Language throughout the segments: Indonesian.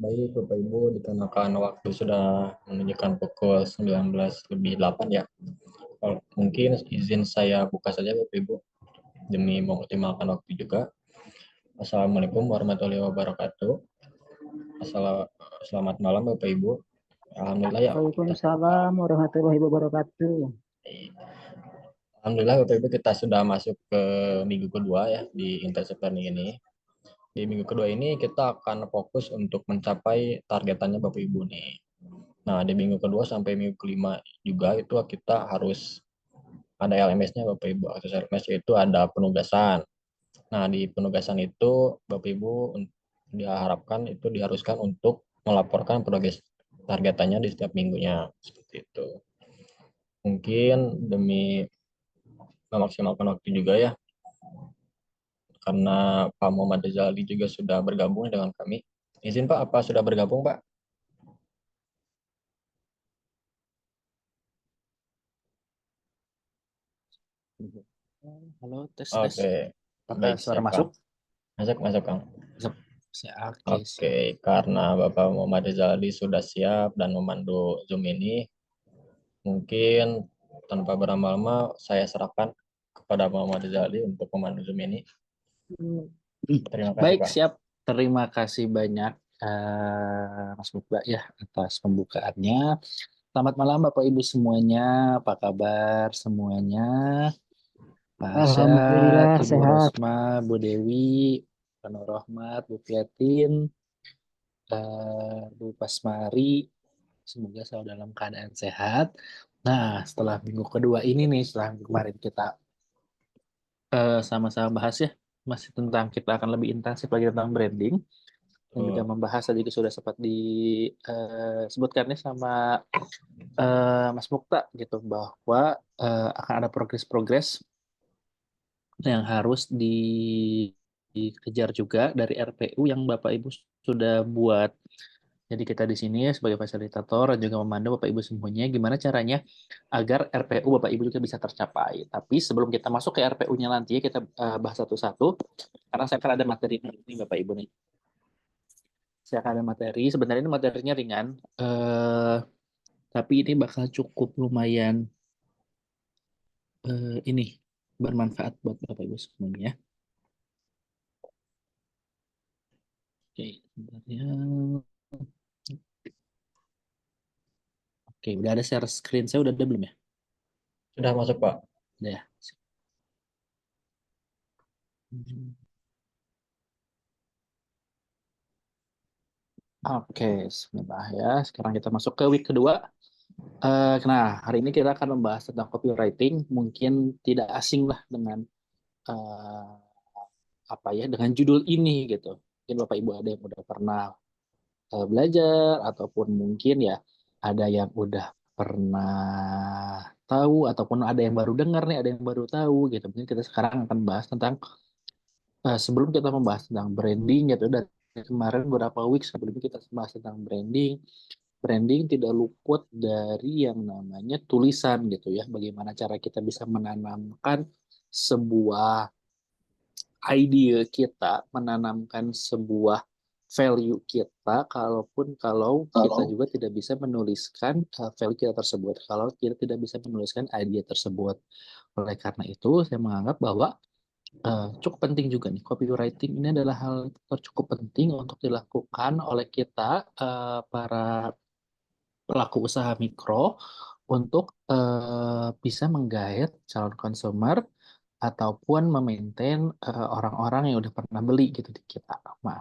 Baik, Bapak Ibu, dikarenakan waktu sudah menunjukkan pukul 19 lebih 8 ya. Mungkin izin saya buka saja Bapak Ibu, demi mengoptimalkan waktu juga. Assalamualaikum warahmatullahi wabarakatuh. Selamat malam Bapak Ibu. Alhamdulillah ya. Waalaikumsalam warahmatullahi wabarakatuh. Alhamdulillah Bapak Ibu kita sudah masuk ke minggu kedua ya di intensive learning ini. Di minggu kedua ini kita akan fokus untuk mencapai targetannya Bapak Ibu nih. Nah, di minggu kedua sampai minggu kelima juga itu kita harus ada LMS-nya Bapak Ibu. Akses LMS itu ada penugasan. Nah, di penugasan itu Bapak Ibu diharapkan itu diharuskan untuk melaporkan progres targetannya di setiap minggunya. Seperti itu. Mungkin demi memaksimalkan waktu juga ya, karena Pak Muhammad Rizali juga sudah bergabung dengan kami. Izin Pak, apa sudah bergabung Pak? Halo, tes tes. Oke, Apakah baik suara siap Kang. masuk? Masuk, masuk Kang. Masuk. Oke, Oke, siap. karena Bapak Muhammad Rizali sudah siap dan memandu Zoom ini, mungkin tanpa berlama-lama saya serahkan kepada Muhammad Rizali untuk memandu Zoom ini. Hmm. Terima kasih Baik, Pak. siap. Terima kasih banyak Mas Mukba ya atas pembukaannya. Selamat malam Bapak Ibu semuanya. Apa kabar semuanya? Pak Asyad, Alhamdulillah Ibu sehat. Rosma, Bu Dewi, Pak Nur Rahmat, Bu Fiatin, Bu Pasmari. Semoga selalu dalam keadaan sehat. Nah, setelah minggu kedua ini nih, setelah minggu kemarin kita sama-sama bahas ya, masih tentang kita akan lebih intensif lagi tentang branding dan juga Oh, membahas tadi sudah sempat disebutkan nih sama Mas Mukta gitu bahwa akan ada progres-progres yang harus dikejar juga dari RPU yang Bapak Ibu sudah buat. Jadi kita di sini sebagai fasilitator dan juga memandu Bapak Ibu semuanya gimana caranya agar RPU Bapak Ibu juga bisa tercapai. Tapi sebelum kita masuk ke RPU-nya nanti kita bahas satu-satu karena saya akan ada materi ini Bapak Ibu nih. Saya akan ada materi, sebenarnya ini materinya ringan, tapi ini bakal cukup lumayan ini bermanfaat buat Bapak Ibu semuanya. Oke, sebentar ya. Oke, udah ada share screen saya udah ada belum ya? sudah masuk Pak. Udah ya. Oke, sebentar ya. Sekarang kita masuk ke week kedua. Nah, hari ini kita akan membahas tentang copywriting. Mungkin tidak asing lah dengan eh, apa ya, dengan judul ini gitu. Mungkin Bapak Ibu ada yang udah pernah belajar ataupun mungkin ya ada yang udah pernah tahu ataupun ada yang baru dengar nih, ada yang baru tahu gitu. Mungkin kita sekarang akan bahas tentang sebelum kita membahas tentang branding gitu dari kemarin beberapa week sebelumnya kita bahas tentang branding. Branding tidak luput dari yang namanya tulisan gitu ya. Bagaimana cara kita bisa menanamkan sebuah ide kita, menanamkan sebuah value kita, kalau kita Halo. juga tidak bisa menuliskan value kita tersebut, kalau kita tidak bisa menuliskan ide tersebut. Oleh karena itu, saya menganggap bahwa cukup penting juga nih, copywriting ini adalah hal cukup penting untuk dilakukan oleh kita, para pelaku usaha mikro, untuk bisa menggait calon konsumer ataupun memaintain orang-orang yang udah pernah beli gitu di kita. Nah,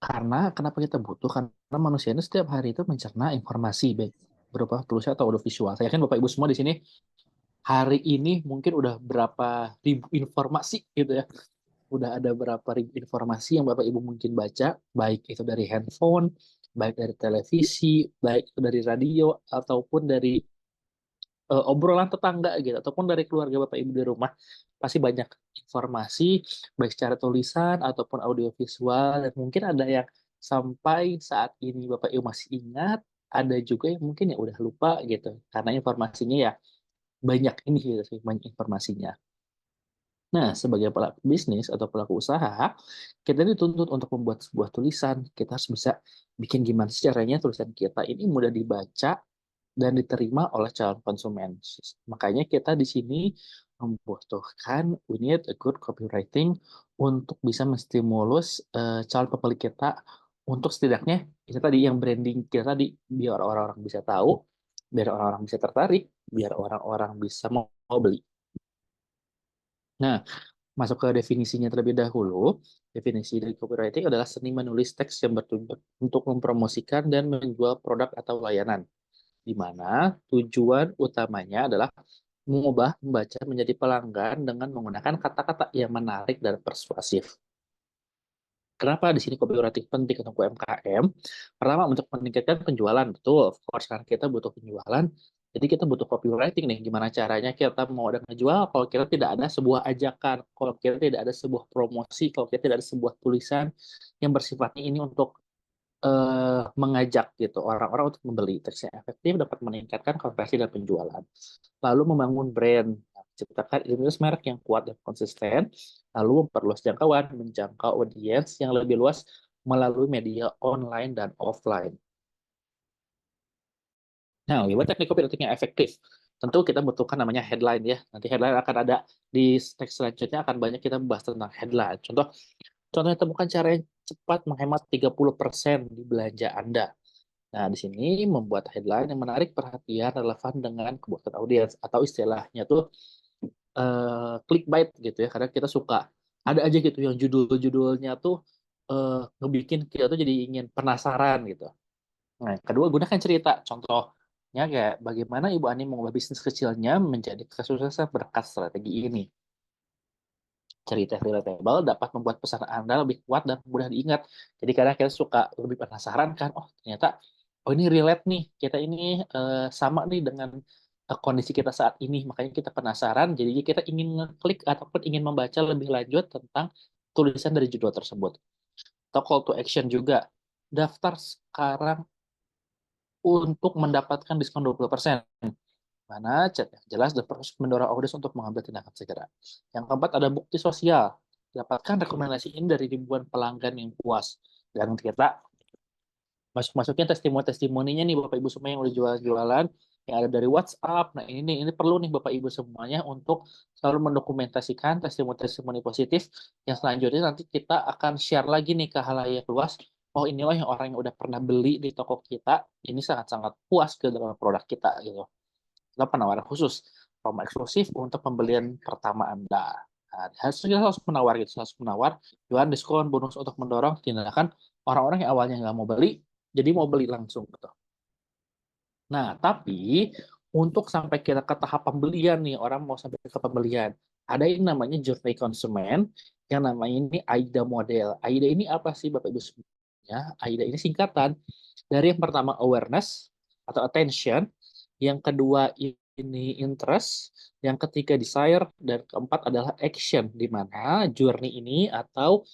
karena kenapa kita butuh? Karena manusia ini setiap hari itu mencerna informasi baik berupa tulisan atau audio visual. Saya yakin Bapak Ibu semua di sini hari ini mungkin udah berapa ribu informasi gitu ya. Udah ada berapa ribu informasi yang Bapak Ibu mungkin baca, baik itu dari handphone, baik dari televisi, baik itu dari radio ataupun dari obrolan tetangga gitu ataupun dari keluarga Bapak Ibu di rumah, pasti banyak informasi baik secara tulisan ataupun audiovisual dan mungkin ada yang sampai saat ini Bapak Ibu masih ingat, ada juga yang mungkin ya udah lupa gitu karena informasinya ya banyak ini gitu sih, banyak informasinya. Nah, sebagai pelaku bisnis atau pelaku usaha, kita dituntut untuk membuat sebuah tulisan. Kita harus bisa bikin gimana sih caranya tulisan kita ini mudah dibaca dan diterima oleh calon konsumen. Makanya kita di sini membutuhkan we need a good copywriting untuk bisa menstimulus calon pembeli kita untuk setidaknya itu tadi yang branding kita tadi biar orang-orang bisa tahu, biar orang-orang bisa tertarik, biar orang-orang bisa mau beli. Nah, masuk ke definisinya terlebih dahulu. Definisi dari copywriting adalah seni menulis teks yang bertujuan untuk mempromosikan dan menjual produk atau layanan, di mana tujuan utamanya adalah mengubah pembaca menjadi pelanggan dengan menggunakan kata-kata yang menarik dan persuasif. Kenapa di sini copywriting penting untuk UMKM? Pertama, untuk meningkatkan penjualan. Betul, of course, kan kita butuh penjualan. Jadi kita butuh copywriting nih. Gimana caranya kita mau ada ngejual kalau kita tidak ada sebuah ajakan, kalau kita tidak ada sebuah promosi, kalau kita tidak ada sebuah tulisan yang bersifatnya ini untuk mengajak gitu orang-orang untuk membeli. Teks yang efektif dapat meningkatkan konversi dan penjualan. Lalu membangun brand, ciptakan identitas merek yang kuat dan konsisten, lalu memperluas jangkauan, menjangkau audiens yang lebih luas melalui media online dan offline. Nah, gimana teknik copywriting yang efektif? Tentu kita butuhkan namanya headline ya. Nanti headline akan ada di teks selanjutnya akan banyak kita bahas tentang headline. Contohnya temukan cara yang cepat menghemat 30% di belanja Anda. Nah, di sini membuat headline yang menarik perhatian relevan dengan kebutuhan audiens atau istilahnya tuh clickbait gitu ya. Karena kita suka ada aja gitu yang judul-judulnya tuh ngebikin kita tuh jadi ingin penasaran gitu. Nah, kedua gunakan cerita. Contohnya kayak bagaimana Ibu Ani mengubah bisnis kecilnya menjadi kesuksesan berkat strategi ini. Cerita relatable dapat membuat pesan Anda lebih kuat dan mudah diingat. Jadi kadang kita suka lebih penasaran kan, oh ternyata oh ini relate nih, kita ini sama nih dengan kondisi kita saat ini, makanya kita penasaran, jadi kita ingin ngeklik ataupun ingin membaca lebih lanjut tentang tulisan dari judul tersebut. Atau call to action juga, daftar sekarang untuk mendapatkan diskon 20%. Mana chat yang jelas dan terus mendorong audiens untuk mengambil tindakan segera. Yang keempat ada bukti sosial. Dapatkan rekomendasi ini dari ribuan pelanggan yang puas. Dan kita masuk-masukin testimoni-testimoninya nih Bapak Ibu semua yang udah jualan-jualan, yang ada dari WhatsApp. Nah ini perlu nih Bapak Ibu semuanya untuk selalu mendokumentasikan testimoni-testimoni positif yang selanjutnya nanti kita akan share lagi nih ke halayak luas. Oh inilah yang orang yang udah pernah beli di toko kita, ini sangat-sangat puas ke dalam produk kita gitu. Atau penawaran khusus, promo eksklusif untuk pembelian pertama Anda. Nah, harus menawar gitu, harus menawar, jualan diskon, bonus untuk mendorong tindakan orang-orang yang awalnya nggak mau beli, jadi mau beli langsung gitu. Nah, tapi untuk sampai kita ke tahap pembelian nih, orang mau sampai ke pembelian, ada yang namanya journey konsumen, yang namanya ini AIDA model. AIDA ini apa sih Bapak Ibu semuanya? AIDA ini singkatan dari yang pertama awareness atau attention, yang kedua ini interest, yang ketiga desire, dan keempat adalah action, di mana journey ini atau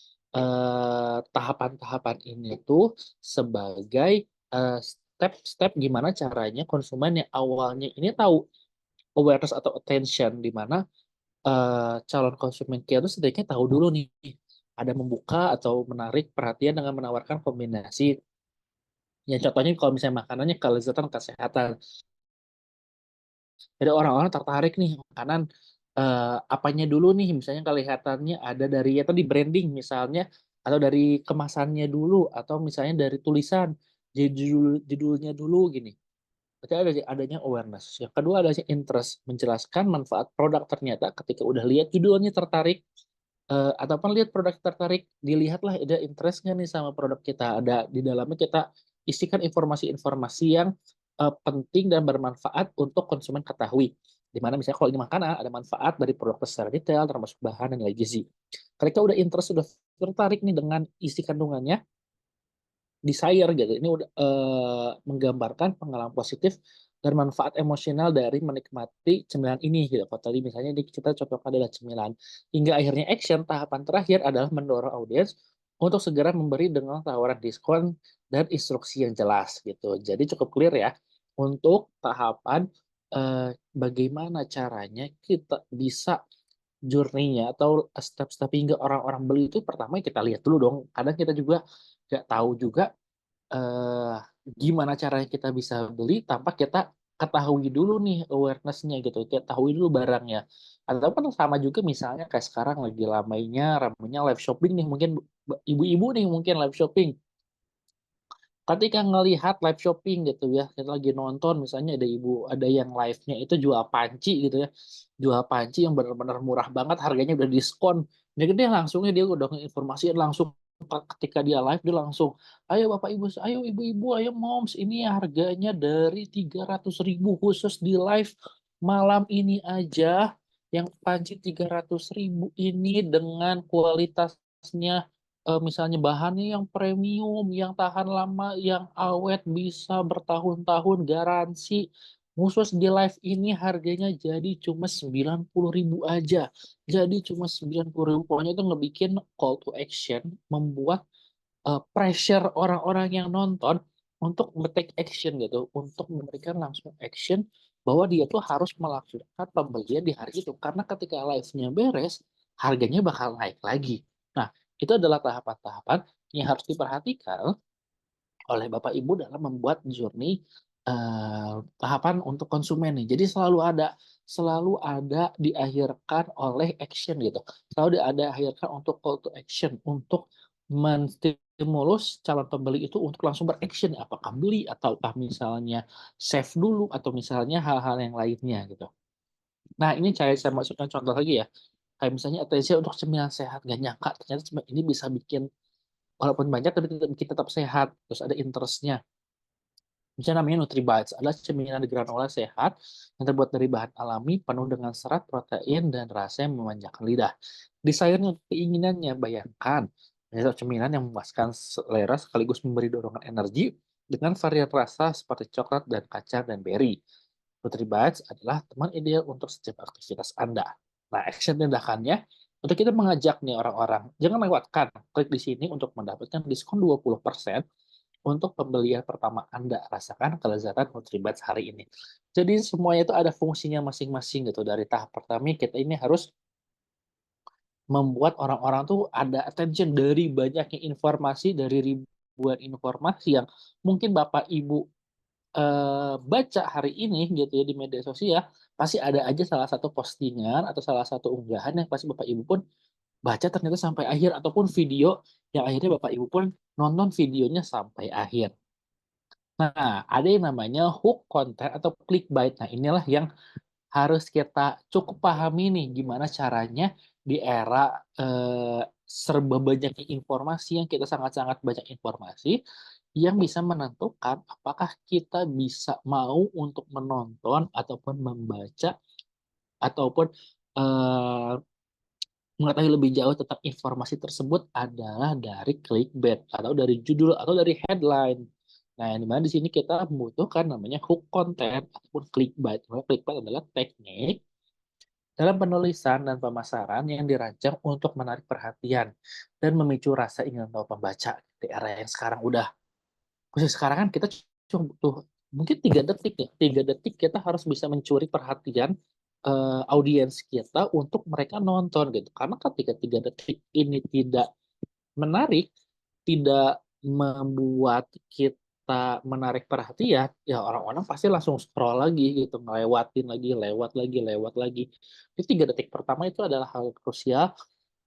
tahapan-tahapan ini tuh sebagai step-step gimana caranya konsumen yang awalnya ini tahu awareness atau attention, di mana calon konsumen kita tuh setidaknya tahu dulu nih ada membuka atau menarik perhatian dengan menawarkan kombinasi. Ya contohnya kalau misalnya makanannya kelezatan kesehatan, jadi orang-orang tertarik nih makanan apanya dulu nih, misalnya kelihatannya ada dari atau di branding misalnya, atau dari kemasannya dulu, atau misalnya dari tulisan jadi judulnya dulu gini. Berarti ada adanya awareness. Yang kedua adanya interest, menjelaskan manfaat produk. Ternyata ketika udah lihat judulnya tertarik, ataupun lihat produk tertarik, dilihatlah ada interest nggak nih sama produk kita. Ada di dalamnya kita isikan informasi-informasi yang penting dan bermanfaat untuk konsumen ketahui. Di mana misalnya kalau ini makanan, ada manfaat dari produk secara detail, termasuk bahan dan nilai gizi. Ketika udah interest, sudah tertarik nih dengan isi kandungannya, desire gitu. Ini udah menggambarkan pengalaman positif dan manfaat emosional dari menikmati cemilan ini gitu. Kalau tadi misalnya kita contohkan adalah cemilan. Hingga akhirnya action, tahapan terakhir adalah mendorong audiens untuk segera memberi dengan tawaran diskon dan instruksi yang jelas gitu. Jadi cukup clear ya untuk tahapan bagaimana caranya kita bisa journey-nya atau step-step hingga orang-orang beli itu pertama kita lihat dulu dong. Kadang kita juga nggak tahu juga gimana caranya kita bisa beli tanpa kita ketahui dulu nih awareness-nya gitu, kita ketahui dulu barangnya. Ataupun sama juga misalnya kayak sekarang lagi ramainya live shopping nih, mungkin ibu-ibu nih mungkin live shopping. Ketika ngelihat live shopping gitu ya, kita lagi nonton misalnya ada ibu, ada yang live-nya itu jual panci gitu ya, jual panci yang benar-benar murah banget, harganya udah diskon. Jadi dia langsungnya dia udah informasiin langsung ketika dia live dia langsung, ayo bapak ibu, ayo ibu-ibu, ayo moms, ini harganya dari 300.000 khusus di live malam ini aja, yang panci 300.000 ini dengan kualitasnya misalnya bahannya yang premium, yang tahan lama, yang awet, bisa bertahun-tahun garansi. Khusus di live ini harganya jadi cuma 90.000 aja. Jadi cuma 90.000. Pokoknya itu ngebikin call to action, membuat pressure orang-orang yang nonton untuk take action gitu, untuk memberikan langsung action bahwa dia tuh harus melakukan pembelian di hari itu. Karena ketika live-nya beres, harganya bakal naik lagi. Nah, itu adalah tahapan-tahapan yang harus diperhatikan oleh Bapak Ibu dalam membuat journey tahapan untuk konsumen nih. Jadi selalu ada diakhirkan oleh action gitu. Selalu ada akhirkan untuk call to action untuk menstimulus calon pembeli itu untuk langsung beraction, apakah beli ataukah misalnya save dulu atau misalnya hal-hal yang lainnya gitu. Nah, ini saya masukkan contoh lagi ya. Kayak misalnya atensi untuk cemilan sehat, gak nyangka ternyata cemilan ini bisa bikin walaupun banyak tapi tetap bikin tetap sehat. Terus ada interestnya. Misalnya namanya NutriBites, adalah cemilan granola sehat yang terbuat dari bahan alami, penuh dengan serat, protein, dan rasa yang memanjakan lidah. Desainnya, keinginannya, bayangkan cemilan yang memuaskan selera sekaligus memberi dorongan energi dengan varian rasa seperti coklat dan kacang dan berry. NutriBites adalah teman ideal untuk setiap aktivitas Anda. Nah, action tindakannya untuk kita mengajak nih orang-orang, jangan lewatkan, klik di sini untuk mendapatkan diskon 20% untuk pembelian pertama Anda. Rasakan kelezatan NutriBites hari ini. Jadi semuanya itu ada fungsinya masing-masing gitu. Dari tahap pertama kita ini harus membuat orang-orang tuh ada attention dari banyaknya informasi, dari ribuan informasi yang mungkin Bapak Ibu baca hari ini gitu ya di media sosial, pasti ada aja salah satu postingan atau salah satu unggahan yang pasti Bapak Ibu pun baca ternyata sampai akhir, ataupun video yang akhirnya Bapak Ibu pun nonton videonya sampai akhir. Nah, ada yang namanya hook konten atau clickbait. Nah, inilah yang harus kita cukup pahami nih, gimana caranya di era serba banyaknya informasi, yang kita sangat-sangat banyak informasi, yang bisa menentukan apakah kita bisa mau untuk menonton ataupun membaca ataupun eh, mengetahui lebih jauh tentang informasi tersebut adalah dari clickbait atau dari judul atau dari headline. Nah, yang dimana di sini kita membutuhkan namanya hook content ataupun clickbait. Clickbait adalah teknik dalam penulisan dan pemasaran yang dirancang untuk menarik perhatian dan memicu rasa ingin tahu pembaca. Di era yang sekarang udah, khusus sekarang kan kita cuma butuh mungkin 3 detik ya, 3 detik kita harus bisa mencuri perhatian audiens kita untuk mereka nonton gitu. Karena ketika 3 detik ini tidak menarik, tidak membuat kita menarik perhatian, ya orang-orang pasti langsung scroll lagi gitu, ngelewatin lagi, lewat lagi, lewat lagi. Jadi 3 detik pertama itu adalah hal krusial,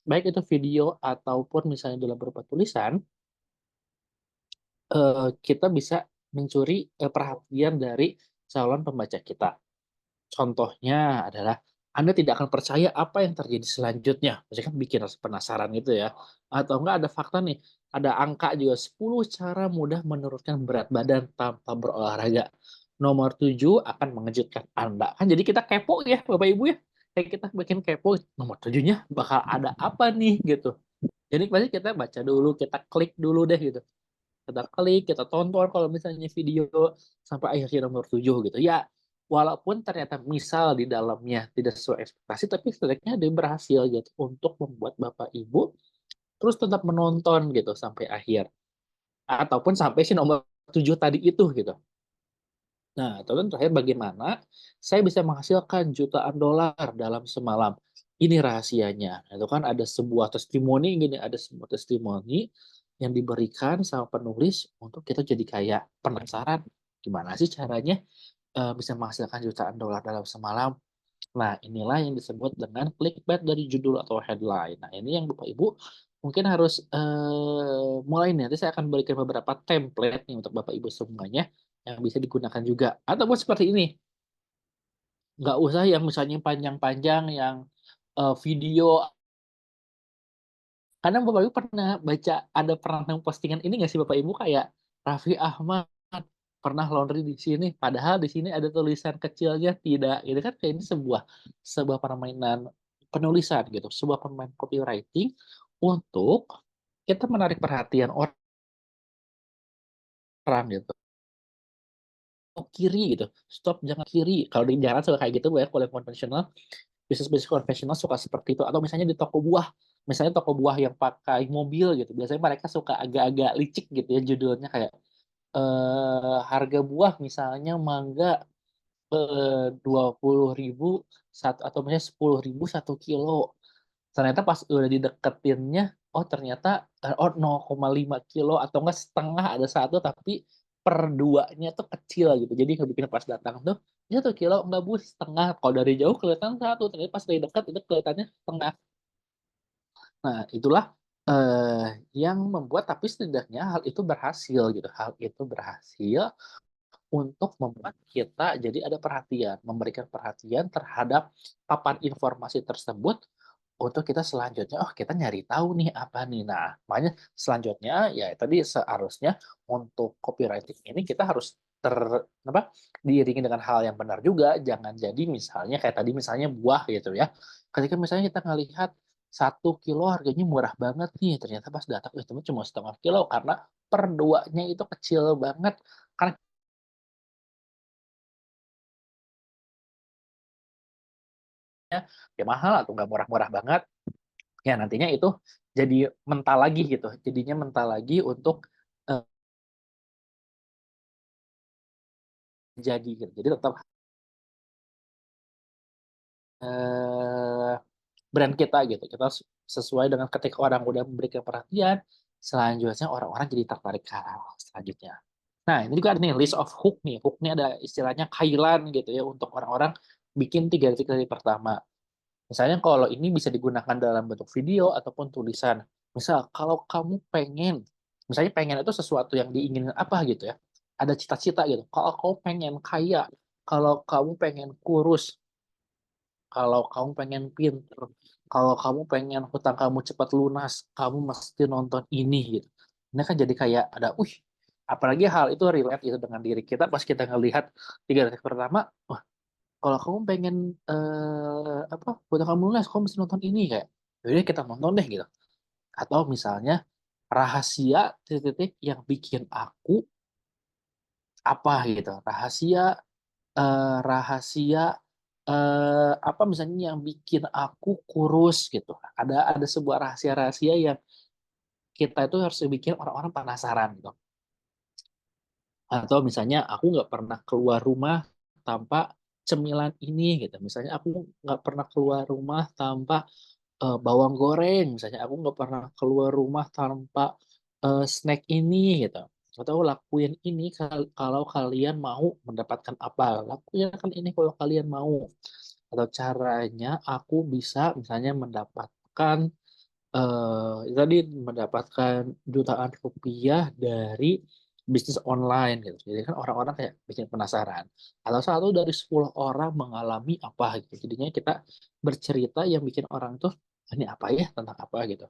baik itu video ataupun misalnya dalam berupa tulisan, kita bisa mencuri perhatian dari calon pembaca kita. Contohnya adalah Anda tidak akan percaya apa yang terjadi selanjutnya. Pasti kan bikin rasa penasaran gitu ya. Atau enggak ada fakta nih, ada angka juga 10 cara mudah menurunkan berat badan tanpa berolahraga. Nomor 7 akan mengejutkan Anda. Kan jadi kita kepo ya Bapak Ibu ya. Kayak kita bikin kepo, nomor 7-nya bakal ada apa nih gitu. Jadi pasti kita baca dulu, kita klik dulu deh gitu. Kita klik, kita tonton kalau misalnya video sampai akhirnya nomor 7 gitu. Ya, walaupun ternyata misal di dalamnya tidak sesuai ekspektasi, tapi setidaknya dia berhasil gitu untuk membuat Bapak Ibu terus tetap menonton gitu sampai akhir. Ataupun sampai si nomor 7 tadi itu gitu. Nah, terus terakhir bagaimana saya bisa menghasilkan jutaan dolar dalam semalam. ini rahasianya. Itu kan ada sebuah testimoni gini, ada sebuah testimoni yang diberikan sama penulis untuk kita jadi kayak penasaran gimana sih caranya bisa menghasilkan jutaan dolar dalam semalam. Nah, inilah yang disebut dengan clickbait dari judul atau headline. Nah, ini yang Bapak Ibu mungkin harus mulai nih. Nanti saya akan berikan beberapa template nih untuk Bapak Ibu semuanya yang bisa digunakan juga. Ataupun seperti ini, nggak usah yang misalnya panjang-panjang yang video. Karena Bapak Ibu pernah baca, ada pernah nemu postingan ini nggak sih Bapak Ibu kayak Raffi Ahmad pernah laundry di sini, padahal di sini ada tulisan kecilnya tidak, gitu kan? Kayak ini sebuah sebuah permainan penulisan gitu, sebuah permainan copywriting untuk kita menarik perhatian orang gitu. Oh, kiri gitu, stop jangan kiri. Kalau di jalan suka kayak gitu ya, kalau yang konvensional, bisnis-bisnis konvensional suka seperti itu. Atau misalnya di toko buah, misalnya toko buah yang pakai mobil gitu, biasanya mereka suka agak-agak licik gitu ya judulnya kayak harga buah misalnya mangga 20.000 satu atau misalnya 10.000 1 kilo. Ternyata pas udah dideketinnya, oh ternyata oh 0,5 kilo atau enggak setengah ada satu tapi per duanya tuh kecil gitu. Jadi ngebikin pas datang tuh ini 1 kilo enggak bu setengah. Kalau dari jauh kelihatan satu, ternyata pas dari dekat itu kelihatannya setengah. Nah itulah yang membuat tapi setidaknya hal itu berhasil gitu. Hal itu berhasil untuk membuat kita jadi ada perhatian, memberikan perhatian terhadap papan informasi tersebut untuk kita selanjutnya, oh kita nyari tahu nih apa nih. Nah, makanya selanjutnya ya tadi seharusnya untuk copywriting ini kita harus apa diiringi dengan hal yang benar juga. Jangan jadi misalnya kayak tadi misalnya buah gitu ya. Ketika misalnya kita ngelihat 1 kilo harganya murah banget nih, ternyata pas datang itu cuma setengah kilo karena per duanya itu kecil banget. Karena ya mahal atau nggak murah-murah banget, ya nantinya itu jadi mental lagi gitu. Jadinya mental lagi untuk eh, jadi gitu. Jadi tetap eh, brand kita gitu. Kita sesuai dengan ketika orang udah memberikan perhatian, selanjutnya orang-orang jadi tertarik ke hal selanjutnya. Nah, ini juga ada nih list of hook nih. Hook ini ada istilahnya kailan gitu ya untuk orang-orang bikin 3 detik dari pertama. Misalnya kalau ini bisa digunakan dalam bentuk video ataupun tulisan. Misal kalau kamu pengen, misalnya pengen itu sesuatu yang diinginin apa gitu ya. Ada cita-cita gitu. Kalau kamu pengen kaya, kalau kamu pengen kurus, kalau kamu pengen pinter, kalau kamu pengen hutang kamu cepat lunas, kamu mesti nonton ini gitu. Ini kan jadi kayak ada, apalagi hal itu relate gitu dengan diri kita pas kita ngelihat 3 detik pertama, wah kalau kamu pengen apa hutang kamu lunas, kamu mesti nonton ini kayak, jadi kita nonton deh gitu. Atau misalnya rahasia titik-titik yang bikin aku apa gitu, rahasia apa misalnya yang bikin aku kurus gitu. Ada sebuah rahasia-rahasia yang kita itu harus bikin orang-orang penasaran gitu. Atau misalnya aku nggak pernah keluar rumah tanpa cemilan ini gitu. Misalnya aku nggak pernah keluar rumah tanpa bawang goreng. Misalnya aku nggak pernah keluar rumah tanpa snack ini gitu. Atau lakuin ini kalau kalian mau mendapatkan apa. Lakuin kan ini kalau kalian mau. Atau caranya aku bisa misalnya mendapatkan tadi mendapatkan jutaan rupiah dari bisnis online gitu. Jadi kan orang-orang kayak bikin penasaran. Atau satu dari 10 orang mengalami apa gitu. Jadinya kita bercerita yang bikin orang tuh ini apa ya tentang apa gitu.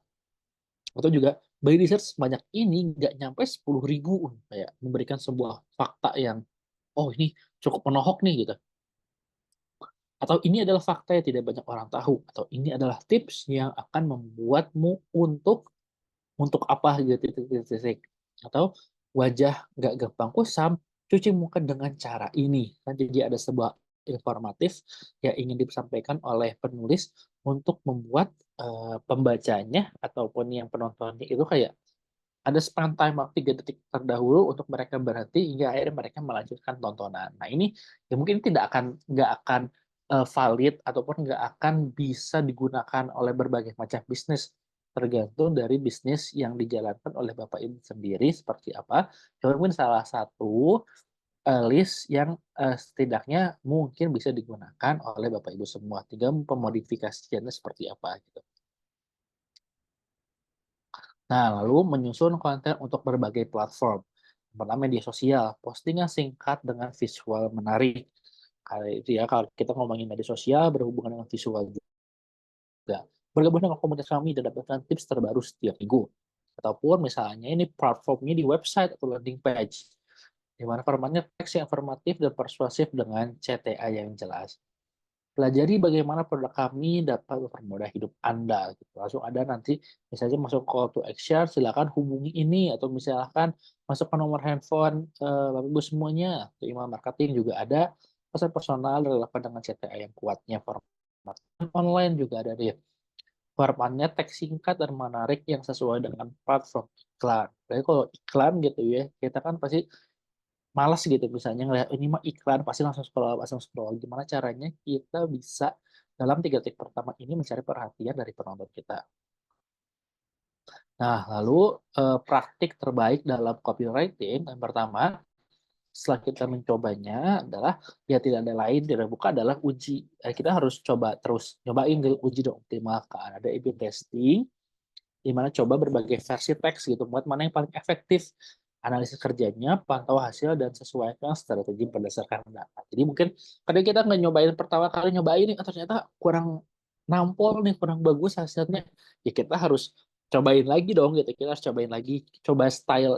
Atau juga by research sebanyak ini nggak nyampe 10.000 kayak memberikan sebuah fakta yang oh ini cukup menohok nih gitu. Atau ini adalah fakta yang tidak banyak orang tahu. Atau ini adalah tips yang akan membuatmu untuk apa gitu titik-titik. Atau wajah nggak gampang kusam, cuci muka dengan cara ini. Kan jadi ada sebuah informatif yang ingin disampaikan oleh penulis untuk membuat pembacanya ataupun yang penontonnya itu kayak ada span time 3 detik terdahulu untuk mereka berhenti hingga akhirnya mereka melanjutkan tontonan. Nah ini ya mungkin tidak akan nggak akan valid ataupun nggak akan bisa digunakan oleh berbagai macam bisnis. Tergantung dari bisnis yang dijalankan oleh Bapak Ibu sendiri seperti apa. Coba mungkin salah satu list yang setidaknya mungkin bisa digunakan oleh Bapak Ibu semua. Tinggal pemodifikasiannya seperti apa gitu. Nah, lalu menyusun konten untuk berbagai platform. Pertama media sosial, postingan singkat dengan visual menarik. Kalau itu ya, kalau kita ngomongin media sosial berhubungan dengan visual juga. Bergabung dengan komunitas kami dan dapatkan tips terbaru setiap minggu. Ataupun misalnya ini platformnya di website atau landing page, di mana formatnya teks yang informatif dan persuasif dengan CTA yang jelas. Pelajari bagaimana produk kami dapat mempermudah hidup Anda. Gitu. Langsung ada nanti misalnya masuk call to action, silakan hubungi ini atau misalkan masuk ke nomor handphone Bapak Ibu semuanya. Atau email marketing juga ada pesan personal relevan dengan CTA yang kuatnya. Format online juga ada nih. Formatnya teks singkat dan menarik yang sesuai dengan platform iklan. Jadi kalau iklan gitu ya, kita kan pasti malas gitu misalnya ngelihat ini mah iklan pasti langsung scroll. Gimana caranya kita bisa dalam 3 detik pertama ini mencari perhatian dari penonton kita. Nah, lalu praktik terbaik dalam copywriting yang pertama setelah kita mencobanya adalah ya tidak ada lain tidak buka adalah uji. Kita harus coba terus nyobain uji dong optimalkan. Ada A/B testing di mana coba berbagai versi teks gitu buat mana yang paling efektif, analisis kerjanya, pantau hasil dan sesuaikan strategi berdasarkan data. Jadi mungkin kadang kita nggak nyobain pertama kali nyobain ini ternyata kurang nampol nih, kurang bagus hasilnya, ya kita harus cobain lagi dong gitu. Kita harus cobain lagi, coba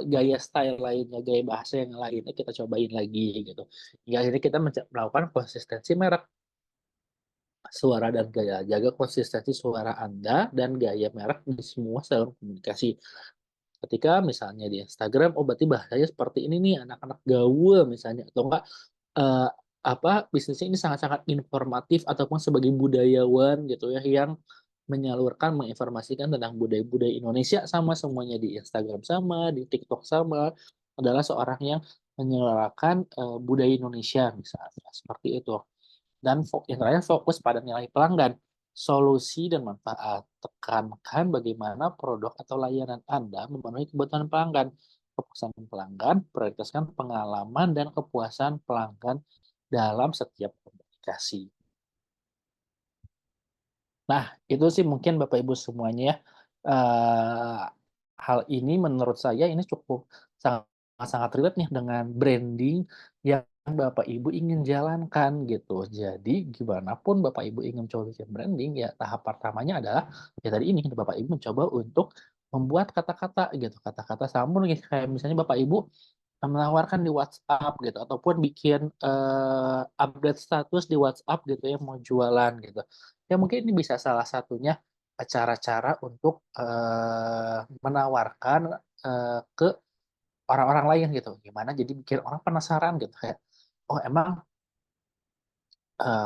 gaya style lainnya, gaya bahasa yang lainnya kita cobain lagi gitu. Hingga akhirnya kita melakukan konsistensi merek suara dan gaya. Jaga konsistensi suara Anda dan gaya merek di semua saluran komunikasi. Ketika misalnya di Instagram, oh berarti bahasanya seperti ini nih, anak-anak gaul misalnya, atau enggak eh, bisnisnya ini sangat-sangat informatif ataupun sebagai budayawan gitu ya yang menyalurkan, menginformasikan tentang budaya-budaya Indonesia sama semuanya di Instagram sama, di TikTok sama, adalah seorang yang menyuarakan budaya Indonesia misalnya seperti itu. Dan yang terakhir fokus pada nilai pelanggan, solusi dan manfaat. Tekankan bagaimana produk atau layanan Anda memenuhi kebutuhan pelanggan. Kepuasan pelanggan, prioritaskan pengalaman dan kepuasan pelanggan dalam setiap komunikasi. Nah, itu sih mungkin Bapak Ibu semuanya ya. Hal ini menurut saya ini cukup sangat-sangat relate nih dengan branding yang Bapak Ibu ingin jalankan gitu. Jadi gimana pun Bapak Ibu ingin coba bikin branding ya tahap pertamanya adalah ya tadi ini Bapak Ibu mencoba untuk membuat kata-kata gitu, kata-kata sambung nih kayak misalnya Bapak Ibu menawarkan di WhatsApp gitu ataupun bikin update status di WhatsApp gitu ya mau jualan gitu. Ya mungkin ini bisa salah satunya cara-cara untuk menawarkan ke orang-orang lain gitu. Gimana jadi bikin orang penasaran gitu kayak oh emang